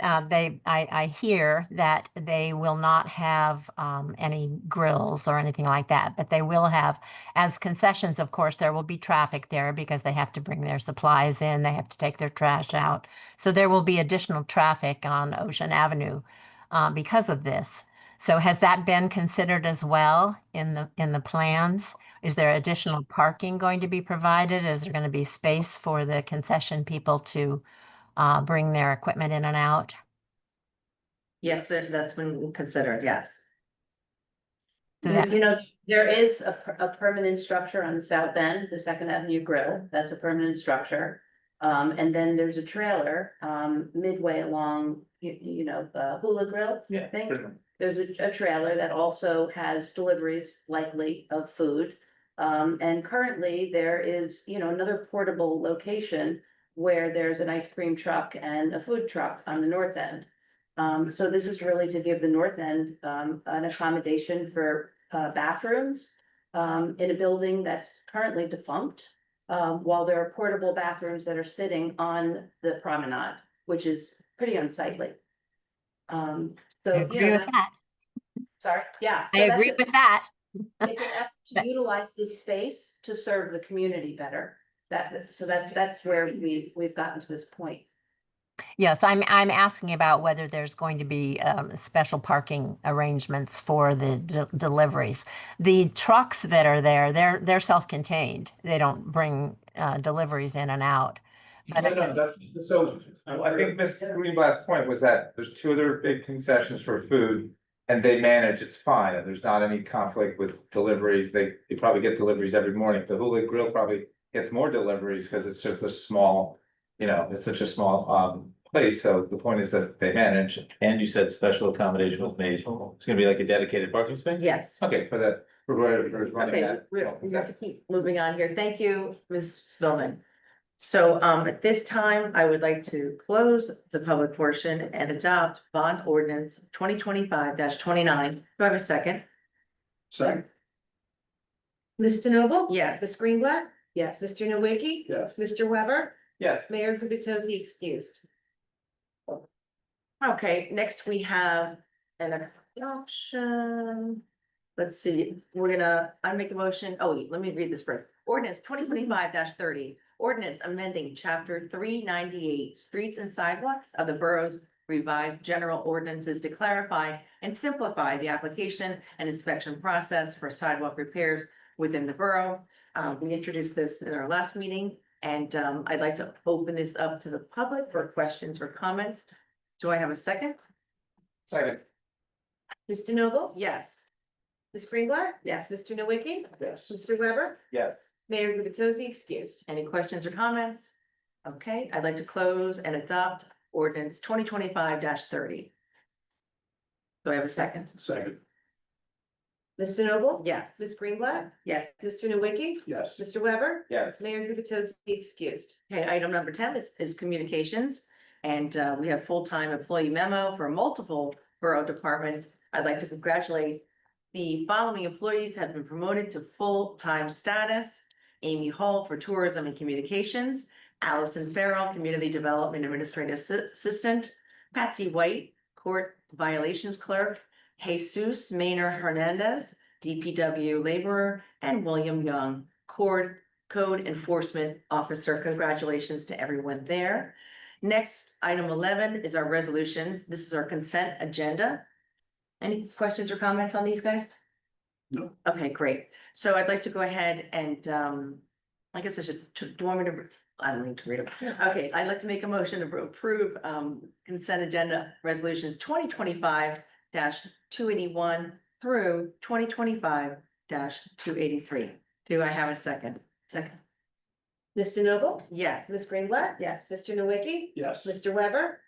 I hear that they will not have any grills or anything like that, but they will have, as concessions, of course, there will be traffic there because they have to bring their supplies in, they have to take their trash out. So there will be additional traffic on Ocean Avenue because of this. So has that been considered as well in the plans? Is there additional parking going to be provided? Is there going to be space for the concession people to bring their equipment in and out? yes, that's been considered, yes. So that- You know, there is a permanent structure on the south end, the Second Avenue Grill, that's a permanent structure. And then there's a trailer, midway along, the Hula Grill Yeah. thing. pretty much. There's a trailer that also has deliveries likely of food. And currently there is, another portable location where there's an ice cream truck and a food truck on the north end. So this is really to give the north end, an accommodation for, bathrooms, in a building that's currently defunct. While there are portable bathrooms that are sitting on the promenade, which is pretty unsightly. I So, agree with that. sorry, yeah. I so that's agree it. with that. It's an effort to utilize this space to serve the community better. That's where we've gotten to this point. Yes, I'm asking about whether there's going to be special parking arrangements for the deliveries. The trucks that are there, they're self-contained. They don't bring deliveries in and out. But No, that's, so, I think Ms. Greenblatt's point was that there's two other big concessions for food. And they manage, it's fine, and there's not any conflict with deliveries, they probably get deliveries every morning, the Hula Grill probably gets more deliveries, cause it's just a small. It's such a small place, so the point is that they manage. And you said special accommodation was made, it's gonna be like a dedicated parking space? Yes. Okay, for that, for whoever's running Okay, that. we have to keep moving on here. Thank you, Ms. Spillman. So at this time, I would like to close the public portion and adopt bond ordinance 2025-29. Do I have a second? Second. Ms. DeNoble? Yes. Ms. Greenblatt? Yes. Mr. Nowicki? Yes. Mr. Weber? Yes. Mayor Kubitosi excused. Okay, next we have an adoption. Let's see, I make a motion, let me read this first. Ordinance 2025-30, ordinance amending chapter 398, streets and sidewalks of the borough's revised general ordinances to clarify and simplify the application and inspection process for sidewalk repairs within the borough. We introduced this in our last meeting, and I'd like to open this up to the public for questions or comments. Do I have a second? Second. Ms. DeNoble? Yes. Ms. Greenblatt? Yes. Mr. Nowicki? Yes. Mr. Weber? Yes. Mayor Gubatosi excused. Any questions or comments? Okay, I'd like to close and adopt ordinance 2025-30. Do I have a second? Second. Ms. DeNoble? Yes. Ms. Greenblatt? Yes. Mr. Nowicki? Yes. Mr. Weber? Yes. Mayor Gubatosi excused. Okay, item number 10 is communications. And we have full-time employee memo for multiple borough departments. I'd like to congratulate the following employees have been promoted to full-time status. Amy Hall for tourism and communications, Allison Farrell, community development administrative assistant, Patsy White, court violations clerk, Jesus Maynor Hernandez, DPW laborer, and William Young, code enforcement officer. Congratulations to everyone there. Next, item 11 is our resolutions. This is our consent agenda. Any questions or comments on these guys? No. Okay, great. So I'd like to go ahead and, I guess I should, do you want me to, I don't need to read them. Okay, I'd like to make a motion to approve, consent agenda resolutions 2025-281 through 2025-283. Do I have a second? Second. Ms. DeNoble? Yes. Ms. Greenblatt? Yes. Mr. Nowicki? Yes. Mr. Weber?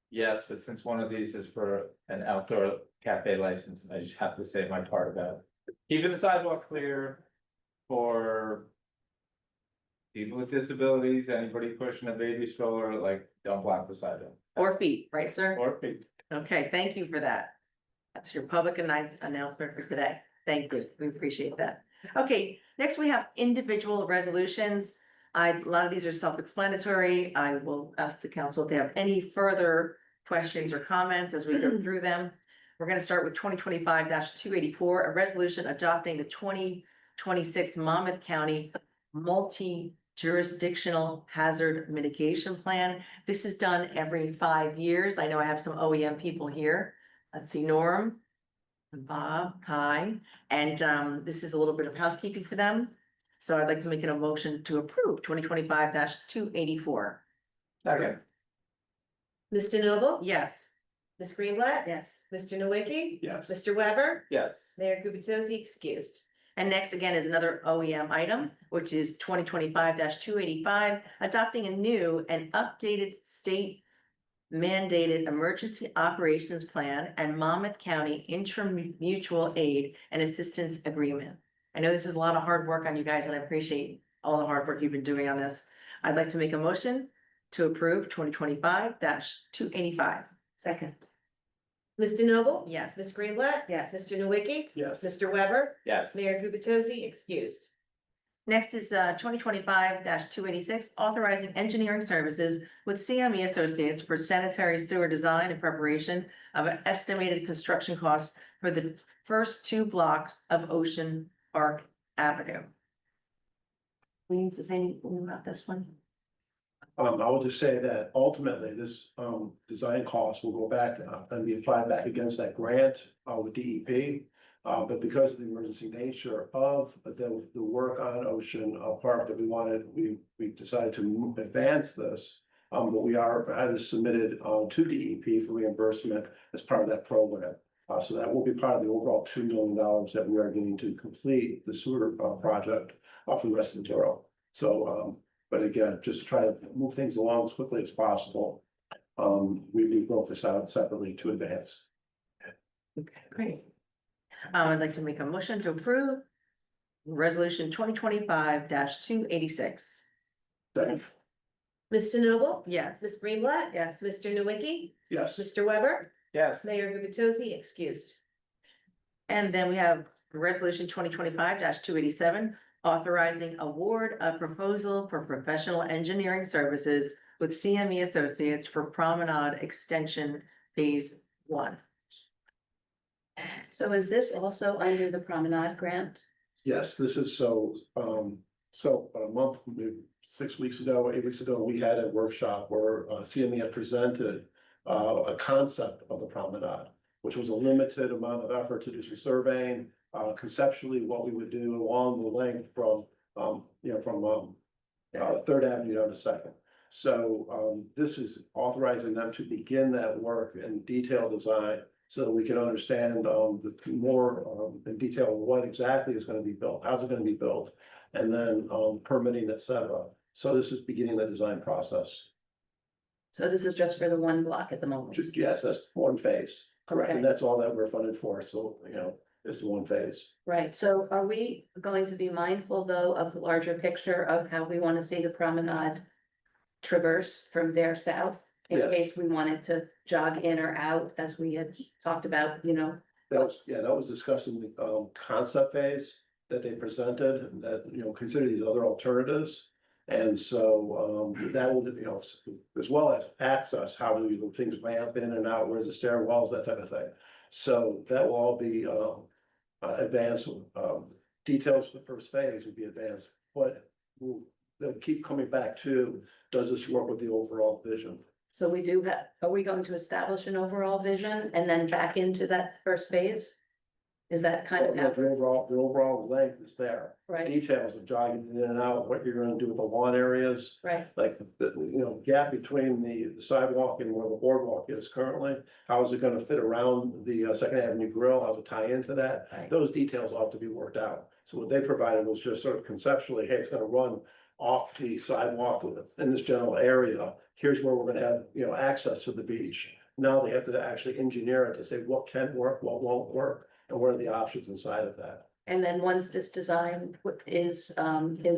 Yes, but since one of these is for an outdoor cafe license, I just have to say my part about it. Keeping the sidewalk clear for people with disabilities, anybody pushing a baby stroller, like, don't block the sidewalk. Or feet, right, sir? Or feet. Okay, thank you for that. That's your public announcement for today. Thank you. We appreciate that. Okay, next we have individual resolutions. A lot of these are self-explanatory. I will ask the council if they have any further questions or comments as we go through them. We're gonna start with 2025-284, a resolution adopting the 2026 Monmouth County multi-jurisdictional hazard mitigation plan. This is done every 5 years. I know I have some OEM people here. Let's see, Norm, and Bob, hi, and this is a little bit of housekeeping for them. So I'd like to make a motion to approve 2025-284. Second. Ms. DeNoble? Yes. Ms. Greenblatt? Yes. Mr. Nowicki? Yes. Mr. Weber? Yes. Mayor Gubatosi excused. And next again is another OEM item, which is 2025-285, adopting a new and updated state mandated emergency operations plan and Monmouth County intra-mutual aid and assistance agreement. I know this is a lot of hard work on you guys, and I appreciate all the hard work you've been doing on this. I'd like to make a motion to approve 2025-285. Second. Ms. DeNoble? Yes. Ms. Greenblatt? Yes. Mr. Nowicki? Yes. Mr. Weber? Yes. Mayor Gubatosi excused. Next is 2025-286, authorizing engineering services with CME Associates for sanitary sewer design and preparation of an estimated construction cost for the first 2 blocks of Ocean Park Avenue. We need to say anything about this one? I will just say that ultimately this design cost will go back and be applied back against that grant with DEP. But because of the emergency nature of the work on Ocean Park that we wanted, we decided to advance this. But we are either submitted to DEP for reimbursement as part of that program. So that will be part of the overall $2 million that we are getting to complete the sewer project for the rest of the borough. So, but again, just try to move things along as quickly as possible. We broke this out separately to advance. Okay, great. I'd like to make a motion to approve resolution 2025-286. Second. Ms. DeNoble? Yes. Ms. Greenblatt? Yes. Mr. Nowicki? Yes. Mr. Weber? Yes. Mayor Gubatosi excused. And then we have resolution 2025-287, authorizing award of proposal for professional engineering services with CME Associates for Promenade Extension Phase 1. So is this also under the Promenade Grant? Yes, this is so a month, maybe 6 weeks ago, 8 weeks ago, we had a workshop where CME had presented a concept of the promenade, which was a limited amount of effort to do some surveying, conceptually what we would do along the length from Third Avenue down to Second. So, this is authorizing them to begin that work and detailed design. So that we can understand, the more, in detail what exactly is gonna be built, how's it gonna be built? And then, permitting, et cetera. So this is beginning the design process. So this is just for the one block at the moment. Yes, that's one phase, correct, and Okay. that's all that we're funded for, so, it's one phase. Right, so are we going to be mindful though of the larger picture of how we want to see the promenade traverse from there south? In Yes. case we wanted to jog in or out, as we had talked about, That was discussed in the concept phase that they presented, and that, consider these other alternatives. And so, that would, as well as access, how do things ramp in and out, where's the stairwells, that type of thing. So that will all be, advanced, details for the first phase would be advanced, but they'll keep coming back to, does this work with the overall vision? so we do have, are we going to establish an overall vision and then back into that first phase? Is that kind of The how, overall length is there. right, Details of jogging in and out, what you're gonna do with the lawn areas, right, like the gap between the sidewalk and where the boardwalk is currently. How is it gonna fit around the Second Avenue Grill? How's it tie into that? right. Those details ought to be worked out. So what they provided was just sort of conceptually, hey, it's gonna run off the sidewalk in this general area. Here's where we're gonna have, access to the beach. Now they have to actually engineer it to say what can work, what won't work, and what are the options inside of that. And then once this design is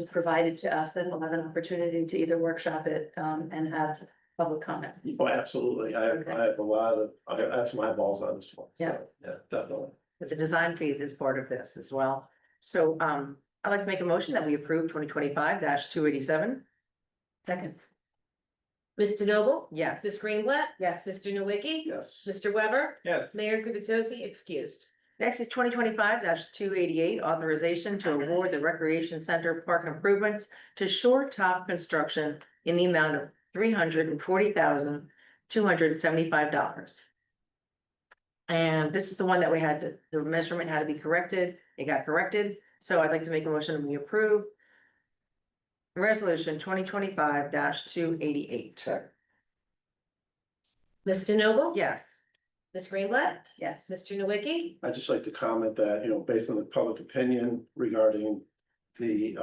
provided to us, then we'll have an opportunity to either workshop it, and have public comment. Oh, absolutely. I Okay. have a lot of, I have some eyeballs on this one. So, Yeah. Yeah, definitely. But the design phase is part of this as well. So, I'd like to make a motion that we approve 2025-287. Second. Mr. Noble? Yes. Ms. Greenblatt? Yes. Mr. Nowicki? Yes. Mr. Weber? Yes. Mayor Gubatosi excused. Next is 2025-288, authorization to award the Recreation Center park improvements to Shore Top Construction in the amount of $340,275. And this is the one that we had, the measurement had to be corrected. It got corrected, so I'd like to make a motion that we approve Resolution 2025-288. Mr. Noble? Yes. Ms. Greenblatt? Yes. Mr. Nowicki? I'd just like to comment that, based on the public opinion regarding the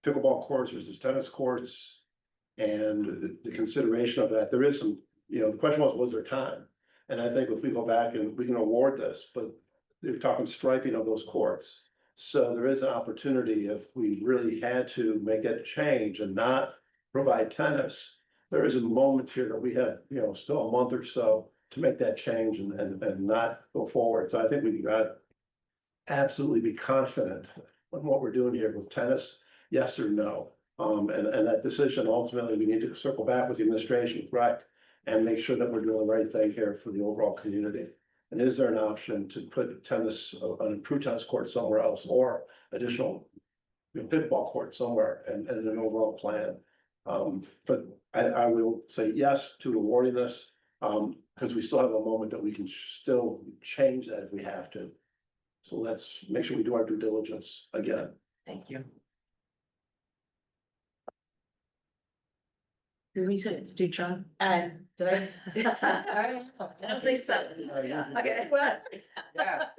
pickleball courts versus tennis courts and the consideration of that, there is some, the question was there time? And I think if we go back and we can award this, but they're talking striping of those courts. So there is an opportunity if we really had to make that change and not provide tennis. There is a moment here that we have, still a month or so to make that change and not go forward. So I think we got absolutely be confident in what we're doing here with tennis, yes or no. And that decision, ultimately, we need to circle back with the administration, right? And make sure that we're doing the right thing here for the overall community. And is there an option to put tennis, an improved tennis court somewhere else or additional pickleball court somewhere and an overall plan? But I will say yes to awarding this, because we still have a moment that we can still change that if we have to. So let's make sure we do our due diligence again. Thank you. Did we say, do John? Did I? I don't think so. Okay, well,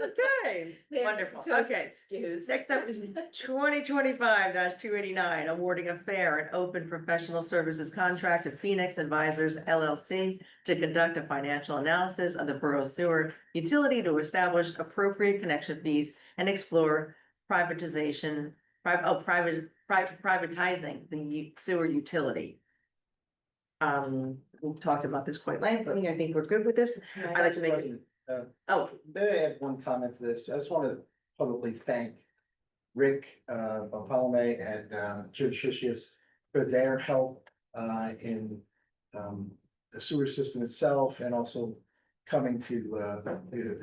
okay, wonderful, okay. Excuse. Next up is 2025-289, awarding a fair and open professional services contract to Phoenix Advisors LLC to conduct a financial analysis of the borough sewer utility to establish appropriate connection fees and explore privatizing the sewer utility. We've talked about this quite lengthily. I think we're good with this. I'd like to make it. Oh, May I add one comment to this? I just want to publicly thank Rick Bartolome and Jim Shishis for their help in the sewer system itself and also coming to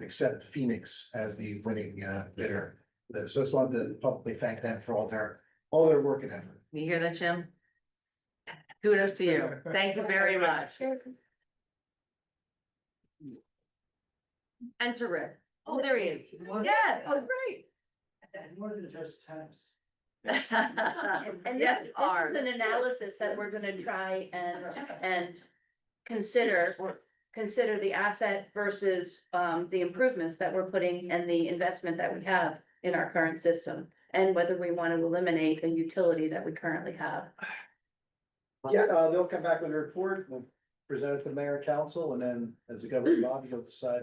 accept Phoenix as the winning bidder. So I just wanted to publicly thank them for all their work and effort. you hear that, Jim? Kudos to you. Thank you very much. And to Rick. Oh, there he is. Yeah, oh, great. More than just tennis. And Yes, this are. is an analysis that we're gonna try and consider the asset versus, the improvements that we're putting and the investment that we have in our current system. And whether we want to eliminate a utility that we currently have. Yeah, they'll come back with a report, we'll present it to the mayor and council, and then as the governing body, you'll decide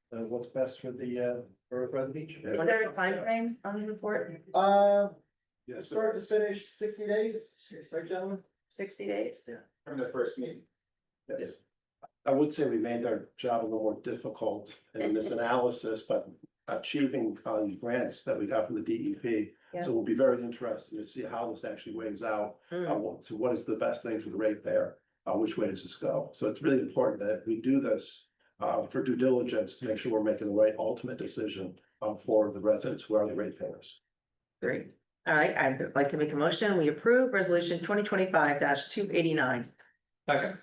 what's best for the borough of Brother Beach. Is there a time frame on the report? Yes, Start to finish 60 days, right, gentlemen? 60 days? From the first meeting. Yes. I would say we made their job a little more difficult in this analysis, but achieving these grants that we got from the DEP. Yeah. So we'll be very interested to see how this actually weighs out, to what is the best thing for the ratepayer, which way does this go? So it's really important that we do this for due diligence to make sure we're making the right ultimate decision for the residents who are the ratepayers. Great. All right, I'd like to make a motion. We approve resolution 2025-289. Second.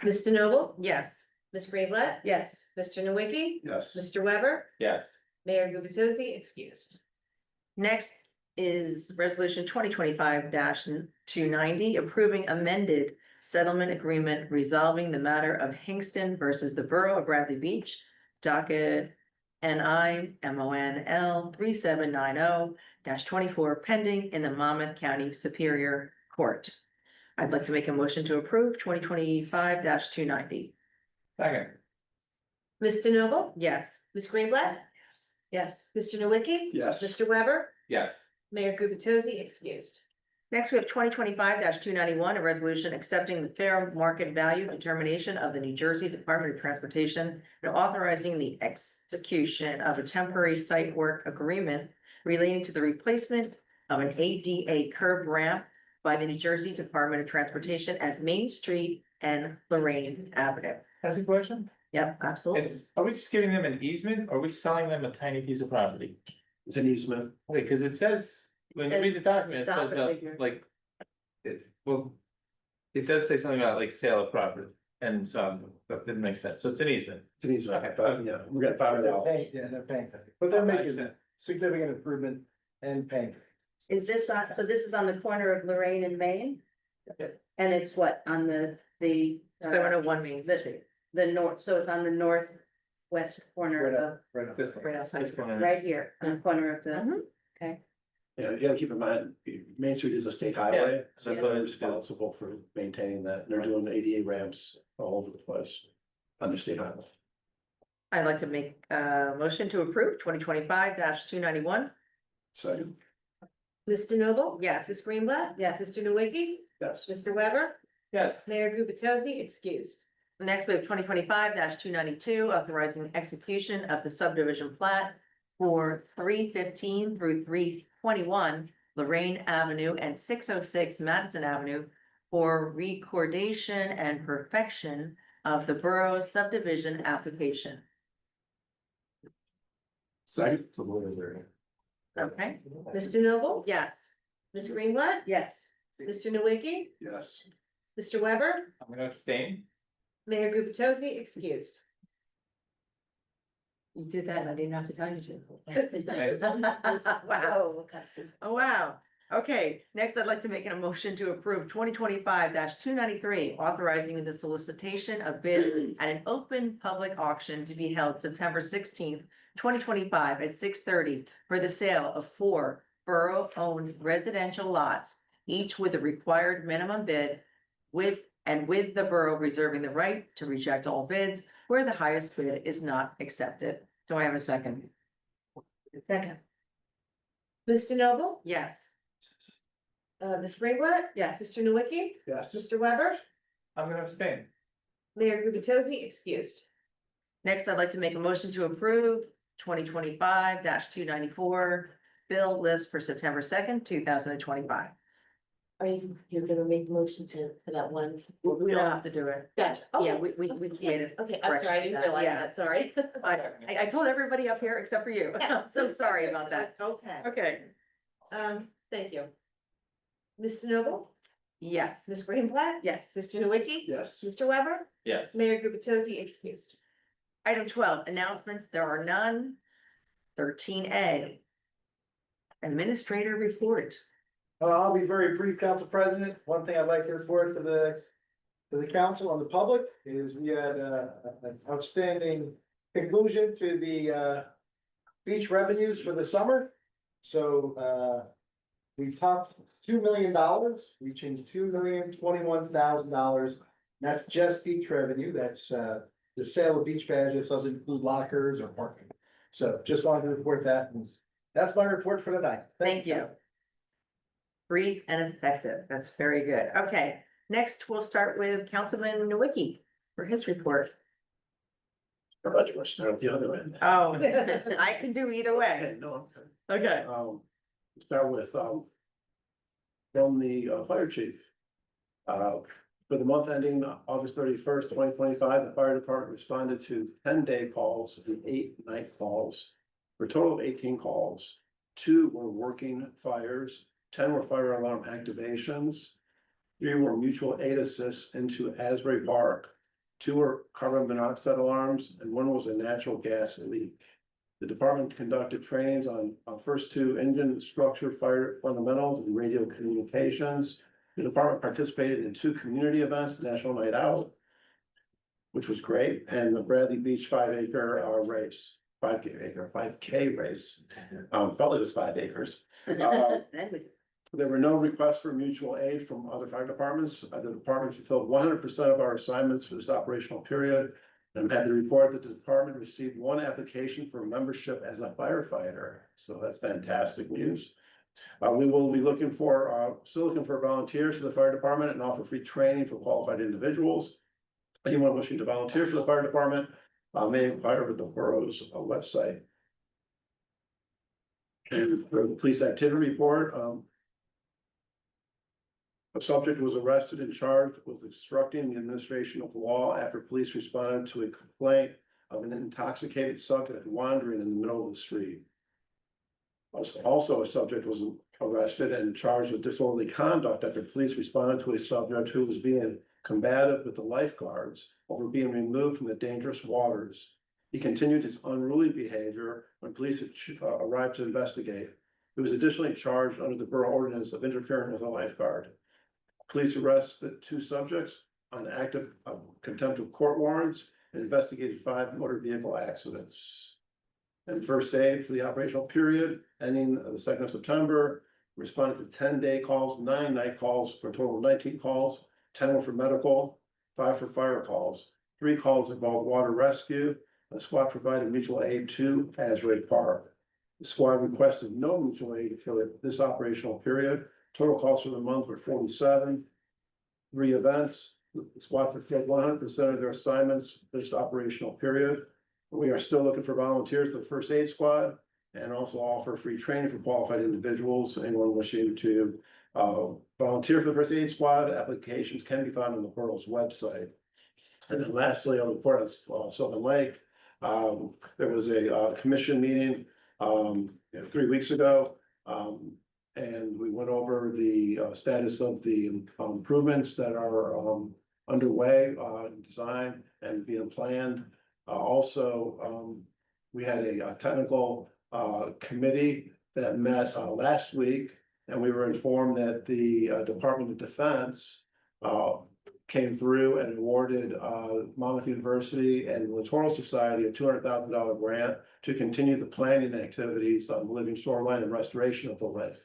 Ms. DeNoble? Yes. Ms. Greenblatt? Yes. Mr. Nowicki? Yes. Mr. Weber? Yes. Mayor Gubatosi excused. Next is resolution 2025-290, approving amended settlement agreement resolving the matter of Hingston versus the Borough of Bradley Beach, docket NI MONL 3790-24 pending in the Monmouth County Superior Court. I'd like to make a motion to approve 2025-290. Second. Ms. DeNoble? Yes. Ms. Greenblatt? Yes. Mr. Nowicki? Yes. Mr. Weber? Yes. Mayor Gubatosi excused. Next, we have 2025-291, a resolution accepting the fair market value determination of the New Jersey Department of Transportation and authorizing the execution of a temporary site work agreement relating to the replacement of an ADA curb ramp by the New Jersey Department of Transportation at Main Street and Lorraine Avenue. That's a question. Yep, absolutely. Are we just giving them an easement or are we selling them a tiny piece of property? It's an easement. Okay, because it says, when you read the document, it says Dollar about figure. like. It does say something about like sale of property and so that didn't make sense. So it's an easement. It's an easement, Okay. but yeah, we're gonna find it They're out. paying, yeah, they're paying, but they're making significant improvement and paying. Is this on, so this is on the corner of Lorraine and Maine? And it's what, on the 701 Main Street. the north, so it's on the northwest corner Right of, up, right up. Right outside. This one, right here, on the corner of the, Mhm. okay. Yeah, you gotta keep in mind, Main Street is a state highway, so Yeah. they're responsible for maintaining that. They're doing ADA ramps all over the place on the state highway. I'd like to make a motion to approve 2025-291. Second, Ms. DeNoble? Yes. Ms. Greenblatt? Yes. Mr. Nowicki? yes. Mr. Weber? Yes. Mayor Gubatosi excused. Next, we have 2025-292, authorizing execution of the subdivision plat for 315 through 321 Lorraine Avenue and 606 Madison Avenue for recordation and perfection of the borough subdivision application. Second. Okay, Ms. DeNoble? yes. Ms. Greenblatt? Yes. Mr. Nowicki? Yes. Mr. Weber? I'm gonna abstain. Mayor Gubatosi excused. You did that and I didn't have to tell you to. Wow. Oh, wow. Okay, next I'd like to make a motion to approve 2025-293, authorizing the solicitation of bids at an open public auction to be held September 16th, 2025 at 6:30 for the sale of 4 borough-owned residential lots, each with a required minimum bid with the borough reserving the right to reject all bids where the highest bid is not accepted. Do I have a second? Second. Ms. DeNoble? Yes. Ms. Greenblatt? Yes. Mr. Nowicki? Yes. Mr. Weber? I'm gonna abstain. Mayor Gubatosi excused. Next, I'd like to make a motion to approve 2025-294 bill list for September 2nd, 2025. Are you're gonna make motion for that one? We don't have to do it. Gotcha. Yeah, Okay. we made it. Okay, I'm sorry, I didn't realize Yeah. that, sorry. I told everybody up here except for you. So sorry about that. Okay, Okay, thank you. Ms. DeNoble? yes. Ms. Greenblatt? Yes. Mr. Nowicki? Yes. Mr. Weber? Yes. Mayor Gubatosi excused. Item 12, announcements, there are none. 13A. Administrator report. I'll be very brief, Council President. One thing I'd like to report to the council and the public is we had an outstanding conclusion to the beach revenues for the summer. So we topped $2 million, reaching $2,021,000. That's just beach revenue. That's the sale of beach badges, doesn't include lockers or parking. So just wanted to report that. And that's my report for tonight. Thank you. Brief and effective. That's very good. Okay, next we'll start with Councilman Nowicki for his report. I thought you were starting at the other end. Oh, I can do either way. Okay, no, Okay. start with, from the fire chief. For the month ending August 31st, 2025, the fire department responded to 10-day calls and 8 night calls, for a total of 18 calls. 2 were working fires, 10 were fire alarm activations, 3 were mutual aid assists into Asbury Park, 2 were carbon monoxide alarms, and 1 was a natural gas leak. The department conducted trainings on first 2 engine structure fire fundamentals and radio communications. The department participated in 2 community events, National Night Out, which was great, and the Bradley Beach 5-acre race, 5K race. Felt like it was 5 acres. There were no requests for mutual aid from other fire departments. The department fulfilled 100% of our assignments for this operational period. I'm happy to report that the department received 1 application for membership as a firefighter. So that's fantastic news. We will be still looking for volunteers for the fire department and offer free training for qualified individuals. Anyone wishing to volunteer for the fire department may inquire with the borough's website. And for the police activity report, a subject was arrested and charged with obstructing the administration of law after police responded to a complaint of an intoxicated subject wandering in the middle of the street. Also, a subject was arrested and charged with disorderly conduct after police responded to a subject who was being combative with the lifeguards over being removed from the dangerous waters. He continued his unruly behavior when police arrived to investigate. He was additionally charged under the borough ordinance of interfering with a lifeguard. Police arrested 2 subjects on active contempt of court warrants and investigated 5 motor vehicle accidents. And first aid for the operational period ending the 2nd of September, responded to 10-day calls, 9 night calls for a total of 19 calls, 10 were for medical, 5 for fire calls. 3 calls involved water rescue. The squad provided mutual aid to Asbury Park. The squad requested no mutual aid for this operational period. Total calls for the month were 47. 3 events. The squad fulfilled 100% of their assignments this operational period. We are still looking for volunteers for the first aid squad and also offer free training for qualified individuals. Anyone wishing to volunteer for the first aid squad, applications can be found on the borough's website. And then lastly, I'll report on Sylvan Lake. There was a commission meeting 3 weeks ago. And we went over the status of the improvements that are underway, design and being planned. Also, we had a technical committee that met last week, and we were informed that the Department of Defense came through and awarded Monmouth University and the Littoral Society a $200,000 grant to continue the planning activities on the living shoreline and restoration of the lake.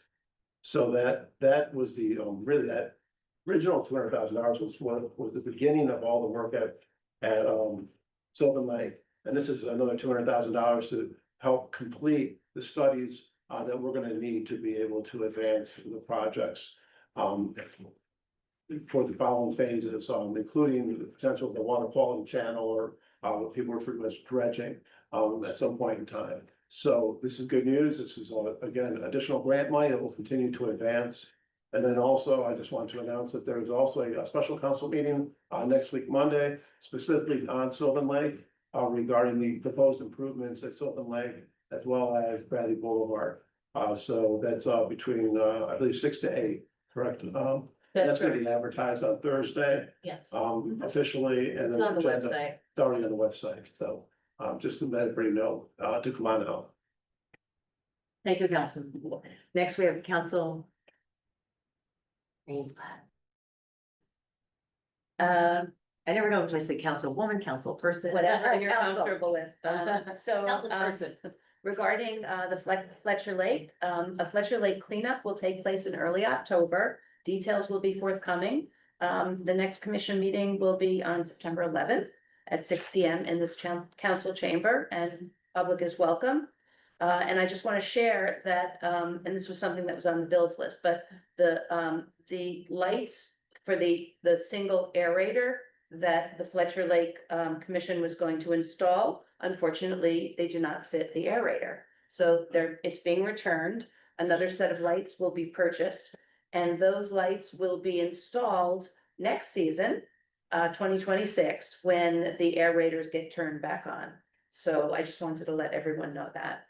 So that was the really that original $200,000 was the beginning of all the work at Sylvan Lake, and this is another $200,000 to help complete the studies that we're going to need to be able to advance the projects for the following phases, including the potential of the water quality channel or what people refer to as dredging at some point in time. So this is good news. This is again additional grant money that will continue to advance. And then also, I just want to announce that there is also a special council meeting next week, Monday, specifically on Sylvan Lake regarding the proposed improvements at Sylvan Lake as well as Bradley Boulevard. So that's between I believe 6 to 8, correct? That's going to be advertised on Thursday. Yes. Officially, and It's then on the agenda- website. It's already on the website, so just to let everybody know to come on out. Thank you, Council. Next, we have Council. I never know if I say councilwoman, council person. Whatever you're Council. comfortable with. So, Council person. regarding the Fletcher Lake, a Fletcher Lake cleanup will take place in early October. Details will be forthcoming. The next commission meeting will be on September 11th at 6 p.m. in this council chamber, and public is welcome. And I just want to share that, and this was something that was on the bills list, but the lights for the single aerator that the Fletcher Lake Commission was going to install, unfortunately, they do not fit the aerator. So it's being returned. Another set of lights will be purchased, and those lights will be installed next season, 2026, when the aerators get turned back on. So I just wanted to let everyone know that.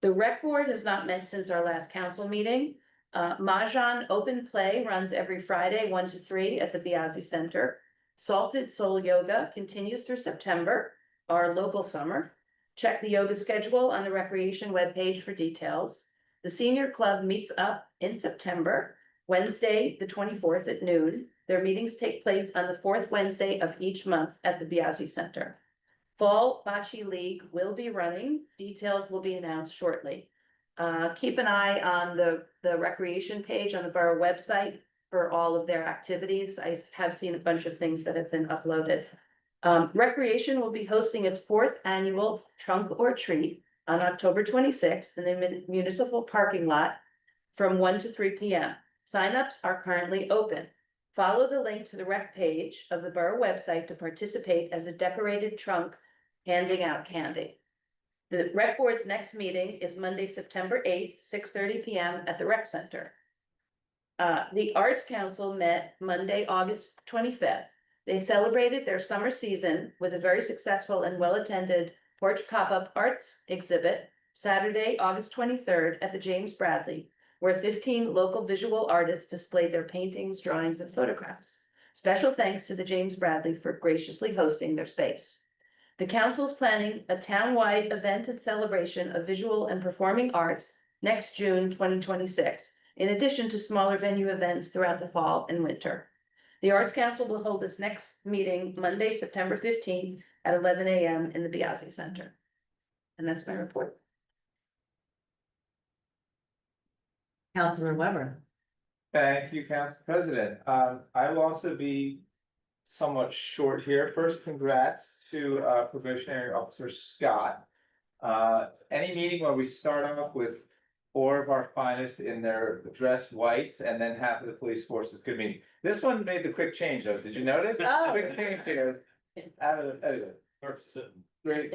The rec board has not met since our last council meeting. Mahjong Open Play runs every Friday, 1 to 3 at the Biasi Center. Salted Soul Yoga continues through September, our local summer. Check the yoga schedule on the recreation webpage for details. The senior club meets up in September, Wednesday, the 24th at noon. Their meetings take place on the 4th Wednesday of each month at the Biasi Center. Fall Bocce League will be running. Details will be announced shortly. Keep an eye on the recreation page on the borough website for all of their activities. I have seen a bunch of things that have been uploaded. Recreation will be hosting its 4th annual Trunk or Treat on October 26th in the municipal parking lot from 1 to 3 p.m. Signups are currently open. Follow the link to the rec page of the borough website to participate as a decorated trunk handing out candy. The rec board's next meeting is Monday, September 8th, 6:30 p.m. at the rec center. The Arts Council met Monday, August 25th. They celebrated their summer season with a very successful and well-attended porch pop-up arts exhibit Saturday, August 23rd at the James Bradley, where 15 local visual artists displayed their paintings, drawings, and photographs. Special thanks to the James Bradley for graciously hosting their space. The council is planning a town-wide event and celebration of visual and performing arts next June 2026, in addition to smaller venue events throughout the fall and winter. The Arts Council will hold its next meeting Monday, September 15th at 11 a.m. in the Biasi Center. And that's my report. Councilman Weber. Thank you, Council President. I will also be somewhat short here. First, congrats to Probationary Officer Scott. Any meeting where we start off with 4 of our finest in their dress whites and then half of the police force is good meeting. This one made the quick change though. Did you notice? Oh. Quick change here. Anyway, great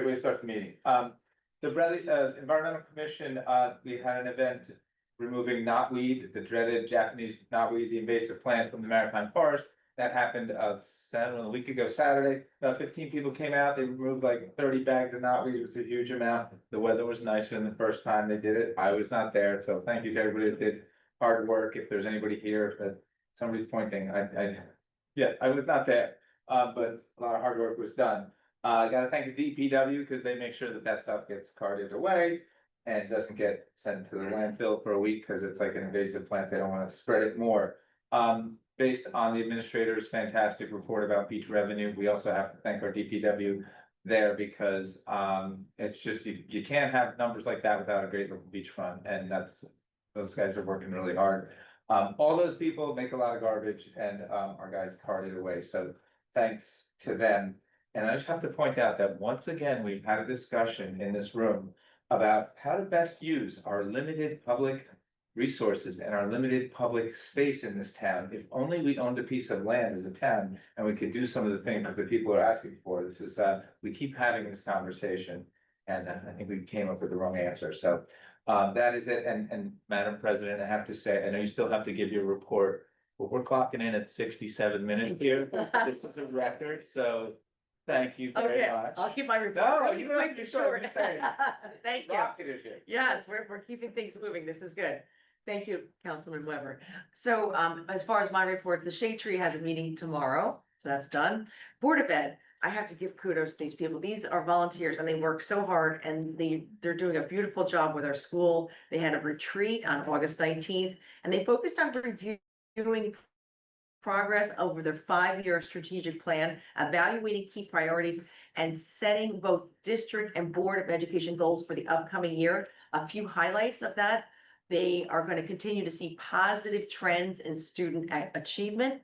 way to start the meeting. The Bradley Environmental Commission, we had an event removing knotweed, the dreaded Japanese knotweed, the invasive plant from the Maritime Forest. That happened a week ago Saturday. About 15 people came out. They removed like 30 bags of knotweed. It was a huge amount. The weather was nicer than the first time they did it. I was not there, so thank you to everybody that did hard work. If there's anybody here that somebody's pointing, yes, I was not there, but a lot of hard work was done. I gotta thank the DPW because they make sure that that stuff gets carted away and doesn't get sent to the landfill for a week because it's like an invasive plant. They don't want to spread it more. Based on the administrator's fantastic report about beach revenue, we also have to thank our DPW there because it's just you can't have numbers like that without a great local beachfront, and those guys are working really hard. All those people make a lot of garbage, and our guys cart it away. So thanks to them. And I just have to point out that once again, we've had a discussion in this room about how to best use our limited public resources and our limited public space in this town. If only we owned a piece of land as a town and we could do some of the things that the people are asking for. This is, we keep having this conversation and I think we came up with the wrong answer. So that is it. And Madam President, I have to say, I know you still have to give your report, but we're clocking in at 67 minutes here. This is a record, so thank you very Okay, much. I'll keep my report. No, really you don't have quick to and show short. everything. Thank you. Rocket is here. Yes, we're keeping things moving. This is good. Thank you, Councilman Weber. So as far as my reports, the Shade Tree has a meeting tomorrow, so that's done. Board of Ed, I have to give kudos to these people. These are volunteers and they work so hard and they're doing a beautiful job with our school. They had a retreat on August 19th and they focused on reviewing progress over their 5-year strategic plan, evaluating key priorities and setting both district and Board of Education goals for the upcoming year. A few highlights of that. They are going to continue to see positive trends in student achievement.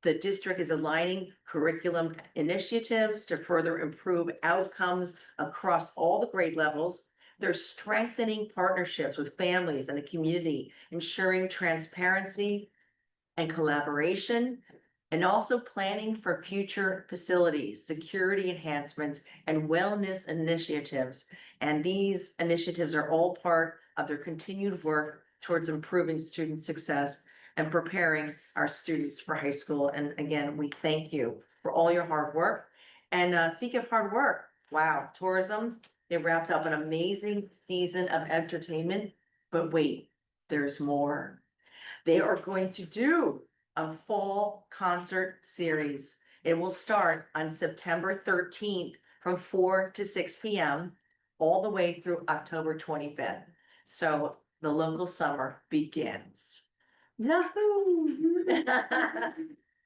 The district is aligning curriculum initiatives to further improve outcomes across all the grade levels. They're strengthening partnerships with families and the community, ensuring transparency and collaboration, and also planning for future facilities, security enhancements, and wellness initiatives. And these initiatives are all part of their continued work towards improving student success and preparing our students for high school. And again, we thank you for all your hard work. And speaking of hard work, wow, tourism, they wrapped up an amazing season of entertainment, but wait, there's more. They are going to do a fall concert series. It will start on September 13th from 4 to 6 p.m. all the way through October 25th. So the local summer begins. Yahoo!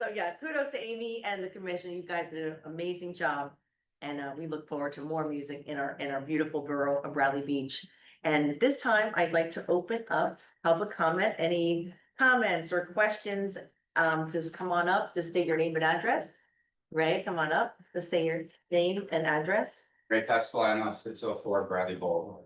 So yeah, kudos to Amy and the commission. You guys did an amazing job. And we look forward to more music in our beautiful borough of Bradley Beach. And this time I'd like to open up public comment. Any comments or questions? Just come on up, just state your name and address. Ray, come on up, just say your name and address. Ray Castellano, 604 Bradley Boulevard.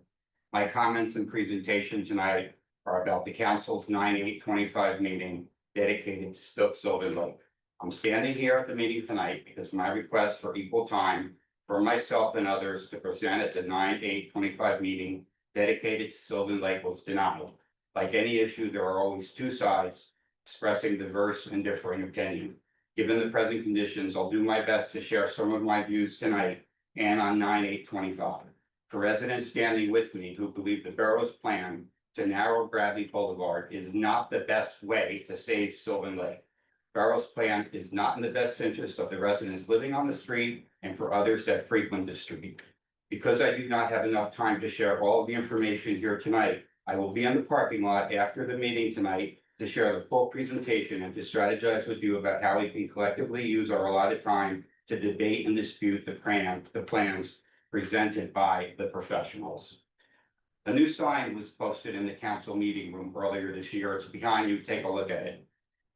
My comments and presentation tonight are about the council's 9/8/25 meeting dedicated to Sylvan Lake. I'm standing here at the meeting tonight because my request for equal time for myself and others to present at the 9/8/25 meeting dedicated to Sylvan Lake was denied. Like any issue, there are always two sides expressing diverse and differing opinion. Given the present conditions, I'll do my best to share some of my views tonight and on 9/8/25. For residents standing with me who believe the borough's plan to narrow Bradley Boulevard is not the best way to save Sylvan Lake. Borough's plan is not in the best interest of the residents living on the street and for others that frequent the street. Because I do not have enough time to share all of the information here tonight, I will be in the parking lot after the meeting tonight to share the full presentation and to strategize with you about how we can collectively use our allotted time to debate and dispute the plans presented by the professionals. A new sign was posted in the council meeting room earlier this year. It's behind you. Take a look at it.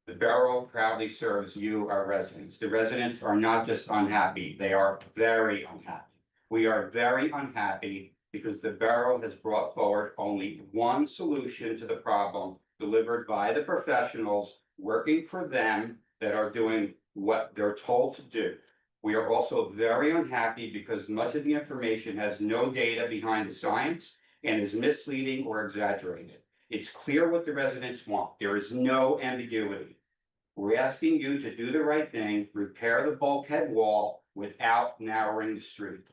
The borough proudly serves you, our residents. The residents are not just unhappy, they are very unhappy. We are very unhappy because the borough has brought forward only one solution to the problem delivered by the professionals working for them that are doing what they're told to do. We are also very unhappy because much of the information has no data behind the science and is misleading or exaggerated. It's clear what the residents want. There is no ambiguity. We're asking you to do the right thing, repair the bulkhead wall without narrowing the street.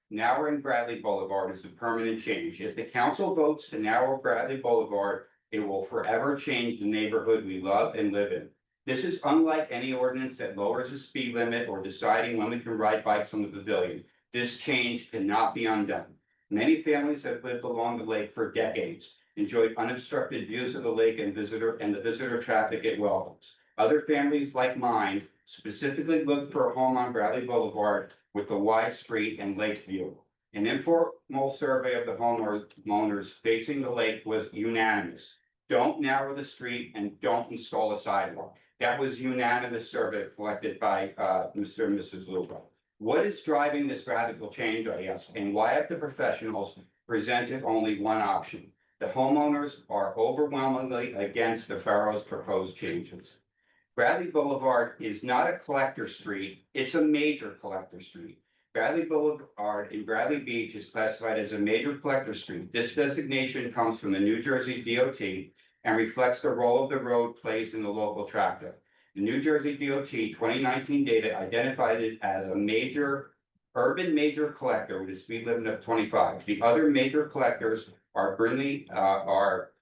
Narrowing Bradley Boulevard is a permanent change. If the council votes to narrow Bradley Boulevard, it will forever change the neighborhood we love and live in. This is unlike any ordinance that lowers the speed limit or deciding when we can ride bikes on the pavilion. This change cannot be undone. Many families have lived along the lake for decades, enjoyed unobstructed views of the lake and the visitor traffic it welcomes. Other families like mine specifically looked for a home on Bradley Boulevard with a wide street and lake view. An informal survey of the homeowners facing the lake was unanimous. Don't narrow the street and don't install a sidewalk. That was unanimous survey collected by Mr. and Mrs. Luba. What is driving this radical change, I ask, and why have the professionals presented only one option? The homeowners are overwhelmingly against the borough's proposed changes. Bradley Boulevard is not a collector street, it's a major collector street. Bradley Boulevard in Bradley Beach is classified as a major collector street. This designation comes from the New Jersey DOT and reflects the role of the road plays in the local traffic. The New Jersey DOT 2019 data identified it as a urban major collector with a speed limit of 25. The other major collectors are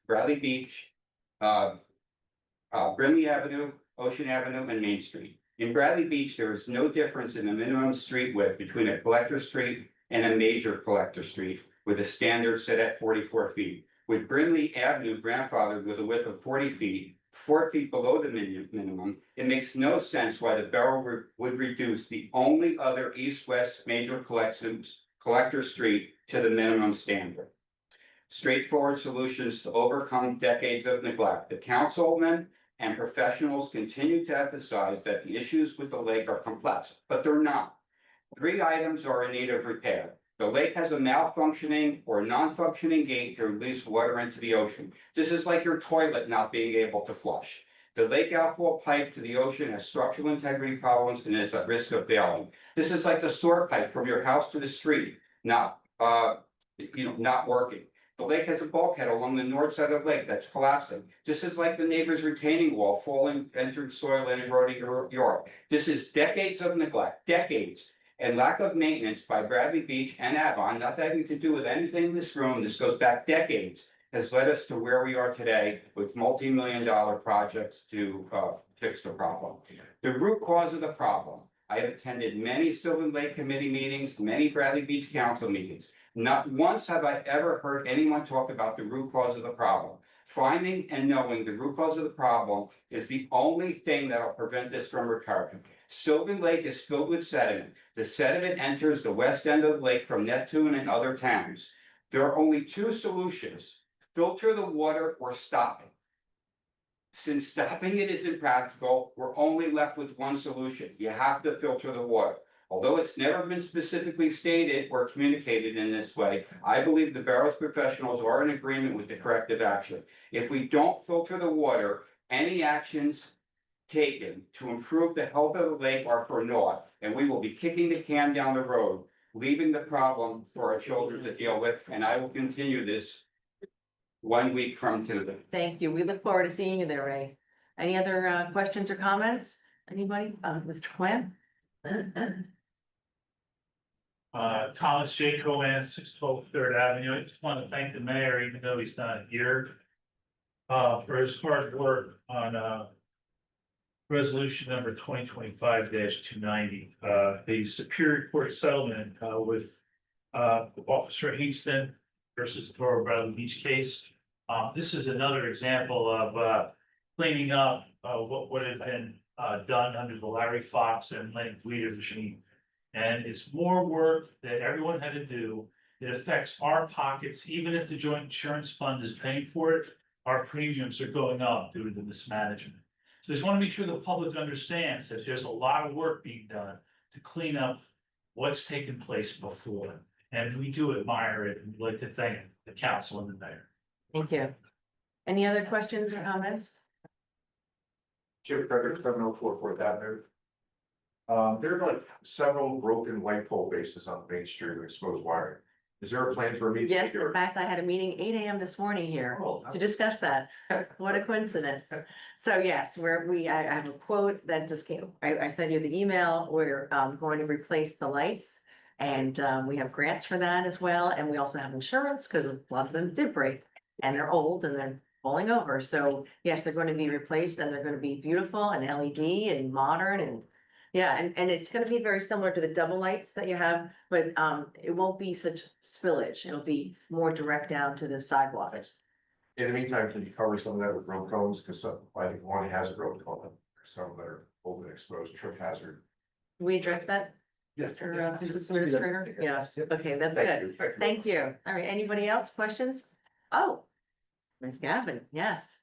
Bradley Beach, Brimley Avenue, Ocean Avenue, and Main Street. In Bradley Beach, there is no difference in the minimum street width between a collector street and a major collector street, with a standard set at 44 feet. With Brinley Avenue grandfathered with a width of 40 feet, 4 feet below the minimum, it makes no sense why the borough would reduce the only other east-west major collector street to the minimum standard. Straightforward solutions to overcome decades of neglect. The councilmen and professionals continue to emphasize that the issues with the lake are complex, but they're not. 3 items are in need of repair. The lake has a malfunctioning or non-functioning gate to release water into the ocean. This is like your toilet not being able to flush. The lake outflow pipe to the ocean has structural integrity problems and is at risk of failing. This is like the sewer pipe from your house to the street, not working. The lake has a bulkhead along the north side of the lake that's collapsing. This is like the neighbor's retaining wall falling, entering soil and eroding your yard. This is decades of neglect, decades, and lack of maintenance by Bradley Beach and Avon, not having to do with anything in this room. This goes back decades, has led us to where we are today with multi-million-dollar projects to fix the problem. The root cause of the problem. I have attended many Sylvan Lake Committee meetings, many Bradley Beach Council meetings. Not once have I ever heard anyone talk about the root cause of the problem. Finding and knowing the root cause of the problem is the only thing that will prevent this from recurring. Sylvan Lake is filled with sediment. The sediment enters the west end of the lake from Neptune and other towns. There are only 2 solutions: filter the water or stop it. Since stopping it is impractical, we're only left with one solution. You have to filter the water. Although it's never been specifically stated or communicated in this way, I believe the borough's professionals are in agreement with the corrective action. If we don't filter the water, any actions taken to improve the health of the lake are for naught, and we will be kicking the can down the road, leaving the problem for our children to deal with, and I will continue this 1 week from today. Thank you. We look forward to seeing you there, Ray. Any other questions or comments? Anybody? Mr. Quinn? Thomas J. Cohen, 612 Third Avenue. I just want to thank the mayor, even though he's not here, for his hard work on resolution number 2025-290, the Superior Court settlement with Officer Hingston versus the Borough of Bradley Beach case. This is another example of cleaning up what would have been done under the Larry Fox and Lenny Guida regime. And it's more work that everyone had to do. It affects our pockets. Even if the joint insurance fund is paying for it, our premiums are going up due to the mismanagement. So I just want to make sure the public understands that there's a lot of work being done to clean up what's taken place before. And we do admire it, and we'd like to thank the council and the mayor. Thank you. Any other questions or comments? Jim Frederick, 704 Fourth Avenue. There are like several broken light pole bases on Main Street with exposed wiring. Is there a plan for a meeting? Yes, in fact, I had a meeting 8 a.m. this morning here to discuss that. What a coincidence. So yes, I have a quote that just came, I sent you the email. We're going to replace the lights. And we have grants for that as well. And we also have insurance because a lot of them did break and they're old and they're falling over. So yes, they're going to be replaced and they're going to be beautiful and LED and modern and yeah, and it's going to be very similar to the double lights that you have, but it won't be such spillage. It'll be more direct down to the sidewalk. In the meantime, can you cover some of that with road cones? Because I think one has a road cone, some that are open exposed, trip hazard. We address that? Yes. Mr. Business Administrator? Yes, okay, that's Thank good. you. Thank you. All right, anybody else? Questions? Oh, Ms. Gavin, yes.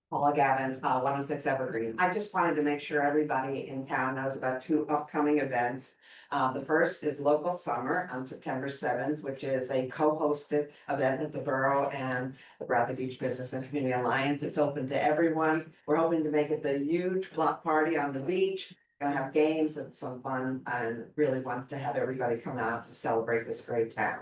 Paula Gavin, 106 Evergreen. I just wanted to make sure everybody in town knows about 2 upcoming events. The first is Local Summer on September 7th, which is a co-hosted event with the borough and the Bradley Beach Business and Community Alliance. It's open to everyone. We're hoping to make it the huge block party on the beach. Gonna have games and some fun, and really want to have everybody come out to celebrate this great town.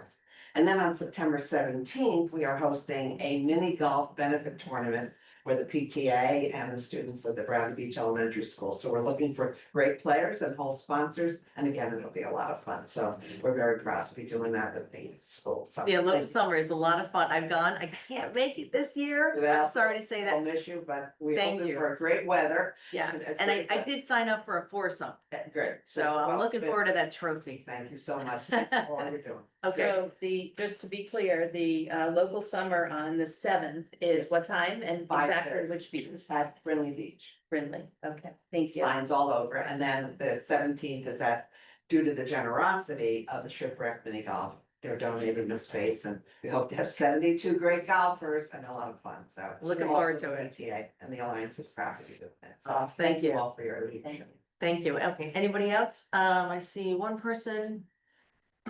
And then on September 17th, we are hosting a mini golf benefit tournament were the PTA and the students of the Bradley Beach Elementary School. So we're looking for great players and whole sponsors, and again, it'll be a lot of fun. So we're very proud to be doing that with the school. So The local thank you. summer is a lot of fun. I've gone. I can't make it this year. Well, I'm sorry to say I'll that. miss you, but we're Thank hoping you. for great weather. Yes, It's and I great weather. did sign up for a foursome, Great. so I'm Well, looking forward to that trophy. Thank you so much. Thanks for all you're doing. Okay, So just to be clear, the local summer on the 7th is what time and 5:30. exactly which beach? At Brindley Beach. Brindley, okay, thank you. Signs all over, and then the 17th is at, due to the generosity of the Shipwreck Mini Golf, they're donating the space, and we hope to have 72 great golfers and a lot of fun, so. Looking all forward for to the it. PTA, and the Alliance is proud to be doing it, so Oh, thank you all for your leadership. thank you. Okay, anybody else? I see one person.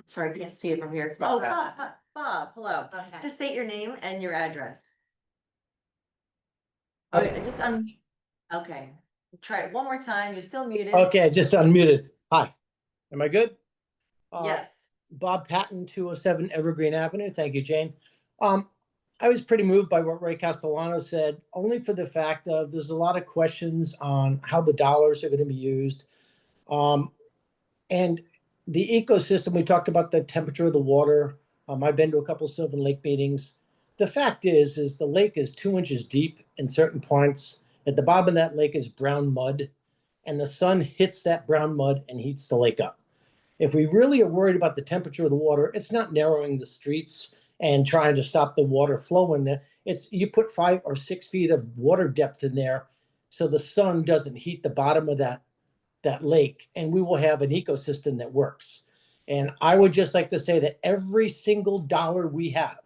Sorry, I can't see it from here. Oh, Bob, hello. Just state your name and your address. Okay, okay, try it one more time. You're still muted. Okay, just unmuted. Hi, am I good? Yes. Bob Patton, 207 Evergreen Avenue. Thank you, Jane. I was pretty moved by what Ray Castellano said, only for the fact of there's a lot of questions on how the dollars are going to be used. And the ecosystem, we talked about the temperature of the water. I've been to a couple of Sylvan Lake meetings. The fact is the lake is 2 inches deep in certain points. At the bottom of that lake is brown mud, and the sun hits that brown mud and heats the lake up. If we really are worried about the temperature of the water, it's not narrowing the streets and trying to stop the water flow in there. It's you put 5 or 6 feet of water depth in there so the sun doesn't heat the bottom of that lake, and we will have an ecosystem that works. And I would just like to say that every single dollar we have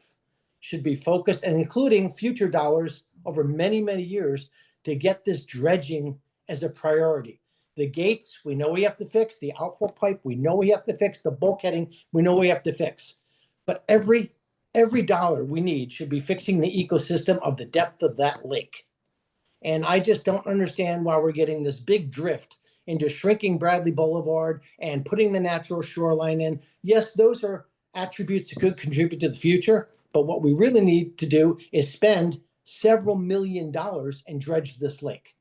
should be focused, and including future dollars over many, many years, to get this dredging as a priority. The gates, we know we have to fix. The outflow pipe, we know we have to fix. The bulkheading, we know we have to fix. But every dollar we need should be fixing the ecosystem of the depth of that lake. And I just don't understand why we're getting this big drift into shrinking Bradley Boulevard and putting the natural shoreline in. Yes, those are attributes that could contribute to the future, but what we really need to do is spend several $1 million and dredge this lake.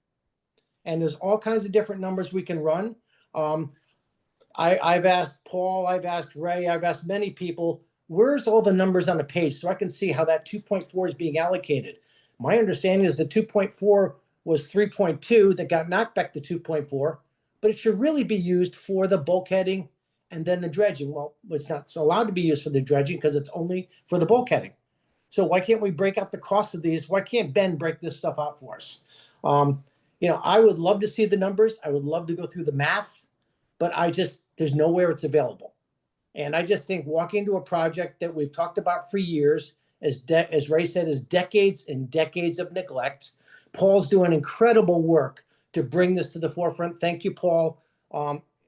And there's all kinds of different numbers we can run. I've asked Paul, I've asked Ray, I've asked many people, where's all the numbers on the page so I can see how that 2.4 is being allocated? My understanding is the 2.4 was 3.2 that got knocked back to 2.4, but it should really be used for the bulkheading and then the dredging. Well, it's not allowed to be used for the dredging because it's only for the bulkheading. So why can't we break out the cost of these? Why can't Ben break this stuff out for us? I would love to see the numbers. I would love to go through the math, but there's nowhere it's available. And I just think walking into a project that we've talked about for years, as Ray said, is decades and decades of neglect. Paul's doing incredible work to bring this to the forefront. Thank you, Paul.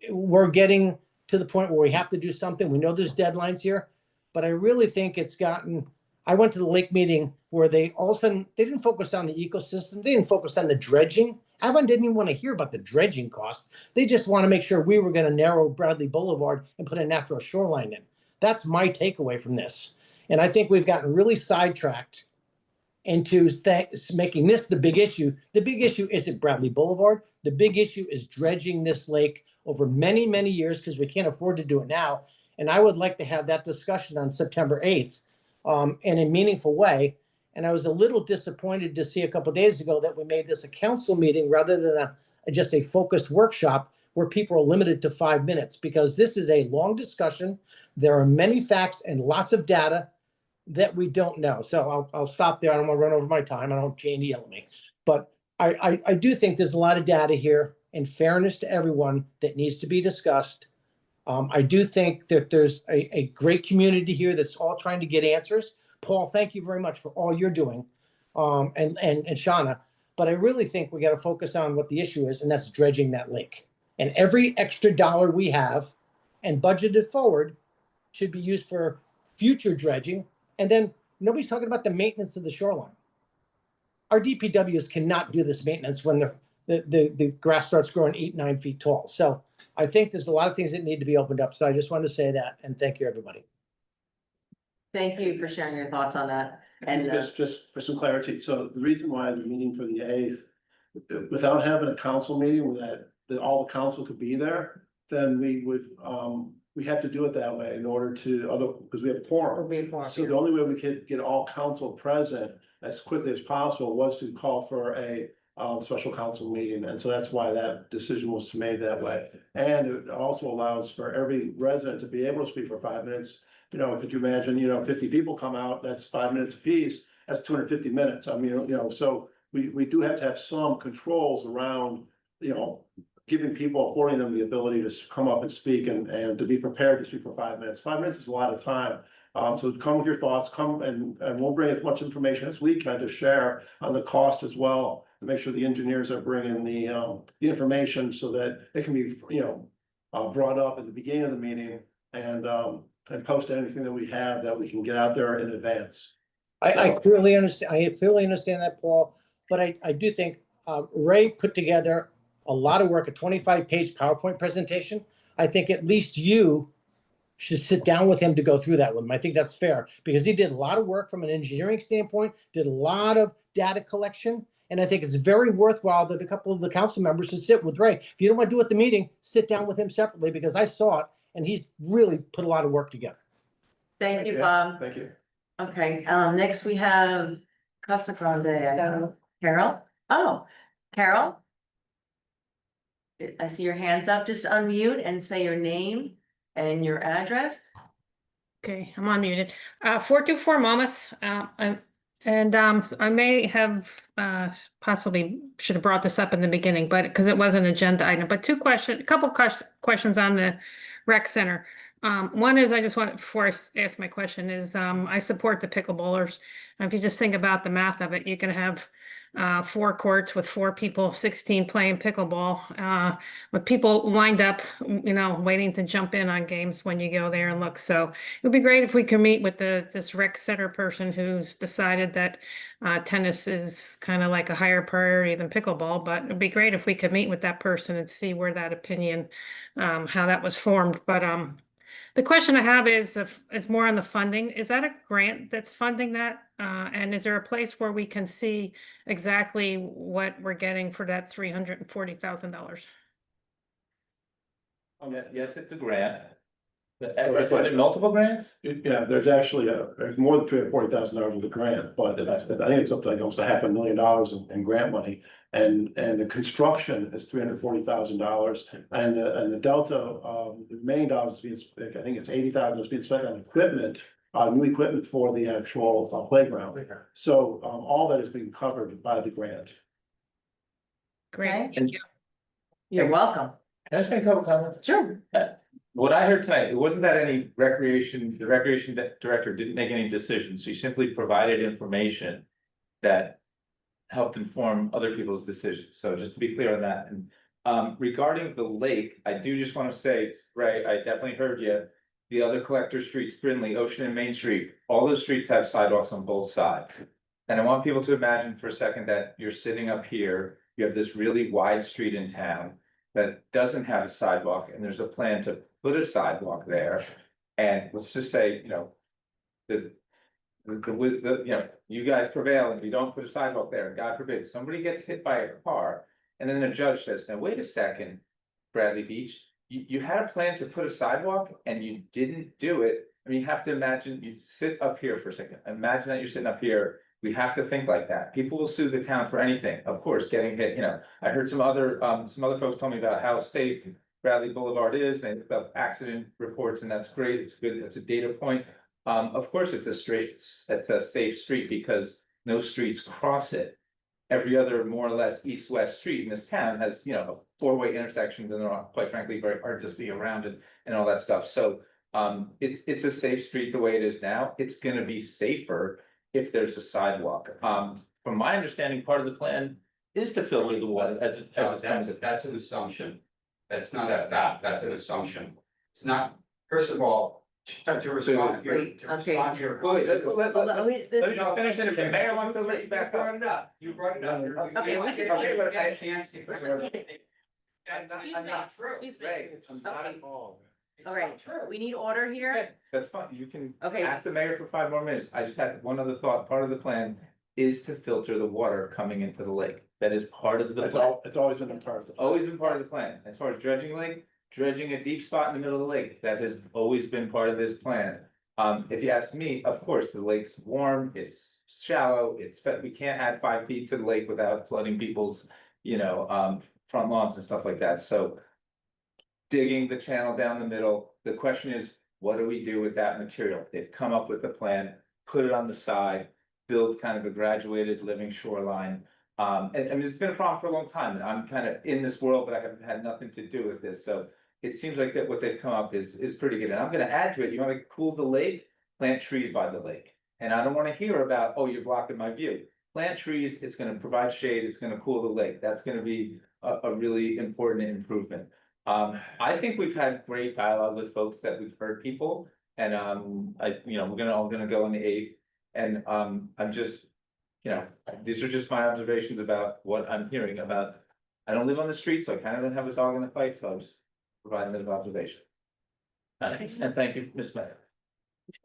We're getting to the point where we have to do something. We know there's deadlines here, but I really think I went to the lake meeting where they all of a sudden, they didn't focus on the ecosystem. They didn't focus on the dredging. Avon didn't even want to hear about the dredging cost. They just want to make sure we were going to narrow Bradley Boulevard and put a natural shoreline in. That's my takeaway from this. And I think we've gotten really sidetracked into making this the big issue. The big issue isn't Bradley Boulevard. The big issue is dredging this lake over many, many years because we can't afford to do it now. And I would like to have that discussion on September 8th in a meaningful way. And I was a little disappointed to see a couple of days ago that we made this a council meeting rather than just a focused workshop where people are limited to 5 minutes, because this is a long discussion. There are many facts and lots of data that we don't know. So I'll stop there. I don't want to run over my time. I don't want Jane to yell at me. But I do think there's a lot of data here, in fairness to everyone, that needs to be discussed. I do think that there's a great community here that's all trying to get answers. Paul, thank you very much for all you're doing, and Shauna. But I really think we got to focus on what the issue is, and that's dredging that lake. And every extra dollar we have and budgeted forward should be used for future dredging. And then nobody's talking about the maintenance of the shoreline. Our DPWs cannot do this maintenance when the grass starts growing 8-9 feet tall. So I think there's a lot of things that need to be opened up. So I just wanted to say that, and thank you, everybody. Thank you for sharing your thoughts on that. And, Just for some clarity, so the reason why the meeting for the eighth, without having a council meeting where that all the council could be there, then we would, we have to do it that way in order to, because we have a quorum. So the only way we could get all council present as quickly as possible was to call for a special council meeting, and so that's why that decision was made that way. And it also allows for every resident to be able to speak for 5 minutes. You know, could you imagine, 50 people come out, that's 5 minutes apiece, that's 250 minutes. I mean, so we do have to have some controls around, giving people, affording them the ability to come up and speak and to be prepared to speak for 5 minutes. 5 minutes is a lot of time. So come with your thoughts, come and we'll bring as much information as we can to share on the cost as well. To make sure the engineers are bringing the information so that it can be, brought up at the beginning of the meeting and post anything that we have that we can get out there in advance. I clearly understand that, Paul, but I do think Ray put together a lot of work, a 25-page PowerPoint presentation. I think at least you should sit down with him to go through that with him. I think that's fair because he did a lot of work from an engineering standpoint, did a lot of data collection. And I think it's very worthwhile that a couple of the council members should sit with Ray. If you don't want to do it at the meeting, sit down with him separately because I saw it and he's really put a lot of work together. Thank you, Bob. Thank you. Okay, next we have Casa Grande. Carol? Oh, Carol? I see your hands up. Just unmute and say your name and your address. Okay, I'm unmuted. 424 Monmouth. I may have possibly should have brought this up in the beginning, but because it was an agenda item. But a couple questions on the rec center. One is I just want, before I ask my question, is I support the pickleballers. If you just think about the math of it, you can have 4 courts with 4 people, 16 playing pickleball, with people lined up, waiting to jump in on games when you go there and look. So it would be great if we could meet with this rec center person who's decided that tennis is kind of like a higher priority than pickleball. But it'd be great if we could meet with that person and see where that opinion, how that was formed. But the question I have is more on the funding. Is that a grant that's funding that? And is there a place where we can see exactly what we're getting for that $340,000? Yes, it's a grant. Was it multiple grants? Yeah, there's actually there's more than $340,000 of the grant, but I think it's up to like almost $500,000 in grant money. And the construction is $340,000 and the delta, the remaining dollars is being, I think it's $80,000 is being spent on equipment, new equipment for the actual playground. So all that is being covered by the grant. Great, thank you. You're welcome. Can I just make a couple comments? Sure. What I heard tonight, it wasn't that the recreation director didn't make any decisions. She simply provided information that helped inform other people's decisions. So just to be clear on that. And regarding the lake, I do just want to say, Ray, I definitely heard you. The other collector streets, Brindley, Ocean and Main Street, all those streets have sidewalks on both sides. And I want people to imagine for a second that you're sitting up here, you have this really wide street in town that doesn't have a sidewalk, and there's a plan to put a sidewalk there. And let's just say, you guys prevail and you don't put a sidewalk there, and God forbid, somebody gets hit by a car. And then the judge says, now, wait a second, Bradley Beach, you had a plan to put a sidewalk and you didn't do it. I mean, you have to imagine, you sit up here for a second, imagine that you're sitting up here. We have to think like that. People will sue the town for anything, of course, getting hit, I heard some other folks tell me about how safe Bradley Boulevard is, they about accident reports, and that's great, it's good, it's a data point. Of course, it's a safe street because no streets cross it. Every other more or less east-west street in this town has, 4-way intersections, and they're quite frankly very hard to see around it and all that stuff. So it's a safe street the way it is now. It's gonna be safer if there's a sidewalk. From my understanding, part of the plan is to fill in the walls as That's an assumption. That's not a fact, that's an assumption. It's not, first of all, to respond here. Okay. To respond to your. Wait, let me This- just finish it. If the mayor wants to let you back up. it up, you brought it up. Okay, we can- Okay, but I can't. Listen. That's not true. Excuse me. Ray, I'm not Okay. at all. All right, we need order here. That's fine, you can Okay. ask the mayor for 5 more minutes, I just had one other thought, part of the plan is to filter the water coming into the lake, that is part of the That's plan. all, it's always been a part of the. Always been part of the plan, as far as dredging lake, dredging a deep spot in the middle of the lake, that has always been part of this plan. If you ask me, of course, the lake's warm, it's shallow, we can't add 5 feet to the lake without flooding people's, front lawns and stuff like that, so. Digging the channel down the middle, the question is, what do we do with that material? They've come up with a plan, put it on the side, build kind of a graduated living shoreline. And it's been a problem for a long time, and I'm kind of in this world, but I haven't had nothing to do with this, so. It seems like that what they've come up is pretty good, and I'm gonna add to it, you wanna cool the lake, plant trees by the lake. And I don't wanna hear about, oh, you're blocking my view. Plant trees, it's gonna provide shade, it's gonna cool the lake, that's gonna be a really important improvement. I think we've had great dialogue with folks that we've heard people, and we're all gonna go on the 8th. And I'm just, these are just my observations about what I'm hearing about. I don't live on the street, so I kind of don't have a dog in the fight, so I'm just providing those observations. And thank you, Ms. Mayor.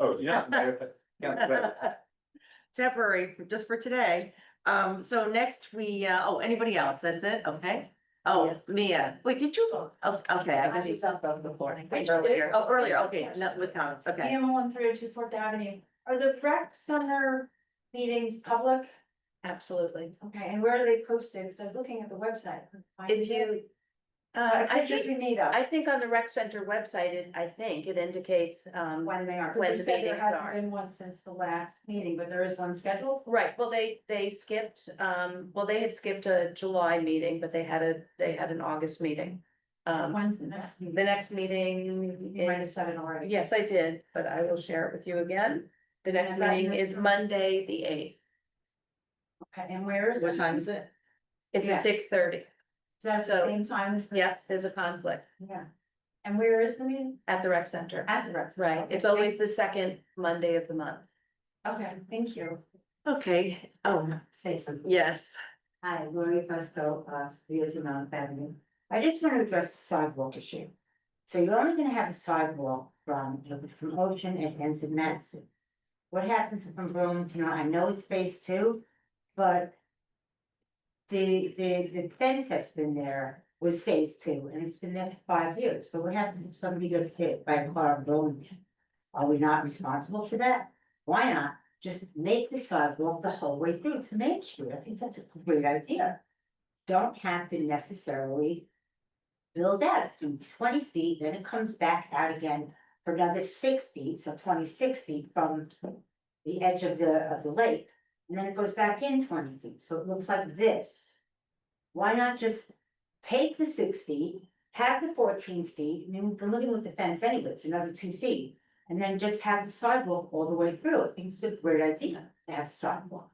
Oh, yeah, Mayor, but, yeah, Temporary, just for today. So next anybody else? That's it? Okay. Oh, Mia, wait, did you? Oh, okay, I guess it's up on the floor. Earlier, okay, not with comments, okay. AM 132 Fourth Avenue, are the rec center meetings public? Absolutely. Okay, and where are they posted? Because I was looking at the website. If you, It I could just think, be me though. I think on the rec center website, it indicates, When they are. when You the said there meetings hasn't are. been one since the last meeting, but there is one scheduled. Right, well, they skipped, they had skipped a July meeting, but they had an August meeting. When's the next meeting? The next meeting You might have is, said it already. yes, I did, but I will share it with you again. The next Is that meeting this is one? Monday, the 8th. Okay, and where is it? What time is it? It's Yeah. at 6:30. Is that at the So- same time as this? Yes, there's a conflict Yeah. And where is the meeting? at the rec center. At the rec. center. Right, Okay, it's always the second Monday of the month. Okay, thank you. Okay, Say something. yes. Hi, Gloria Fusco, 302 Mount Avenue. I just want to address the sidewalk issue. So you're only gonna have a sidewalk from Ocean and ends in Madison. What happens from Burlington? I know it's phase 2, but the fence that's been there was phase 2, and it's been there for 5 years. So what happens if somebody gets hit by a car in Burlington? Are we not responsible for that? Why not just make the sidewalk the whole way through to Main Street? I think that's a great idea. Don't have to necessarily build out. It's gonna be 20 feet, then it comes back out again for another 6 feet, so 26 feet from the edge of the lake. And then it goes back in 20 feet, so it looks like this. Why not just take the 6 feet, have the 14 feet, I mean, we've been living with the fence anyway, it's another 2 feet. And then just have the sidewalk all the way through. I think it's a great idea to have sidewalk.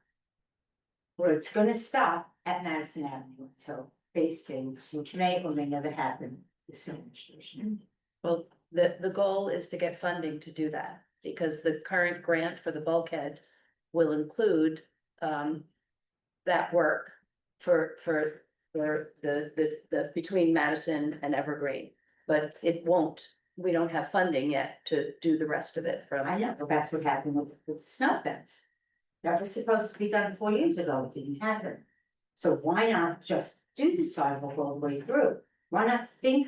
Where it's gonna stop at Madison Avenue until phase 2, which may or may never happen this administration. Well, the goal is to get funding to do that, because the current grant for the bulkhead will include that work for the between Madison and Evergreen. But it won't, we don't have funding yet to do the rest of it I from, know, but that's what happened with the snow fence. That was supposed to be done 4 years ago, it didn't happen. So why not just do the sidewalk all the way through? Why not think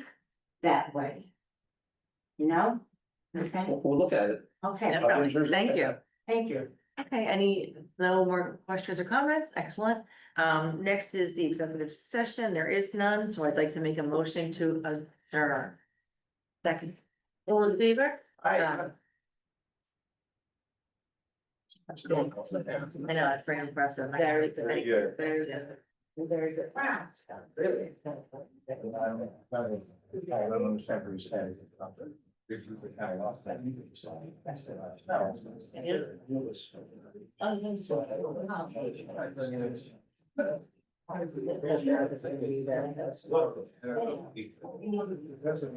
that way? You know? Understand? We'll look at it. Okay, Definitely. Thank you. thank you. Okay, no more questions or comments? Excellent. Next is the executive session. There is none, so I'd like to make a motion to adjourn. Second. All in favor? I know, it's very impressive. Very good. Very good. Very good. very good. I don't understand what you're saying. If you could kind of lost that. That's it. That's a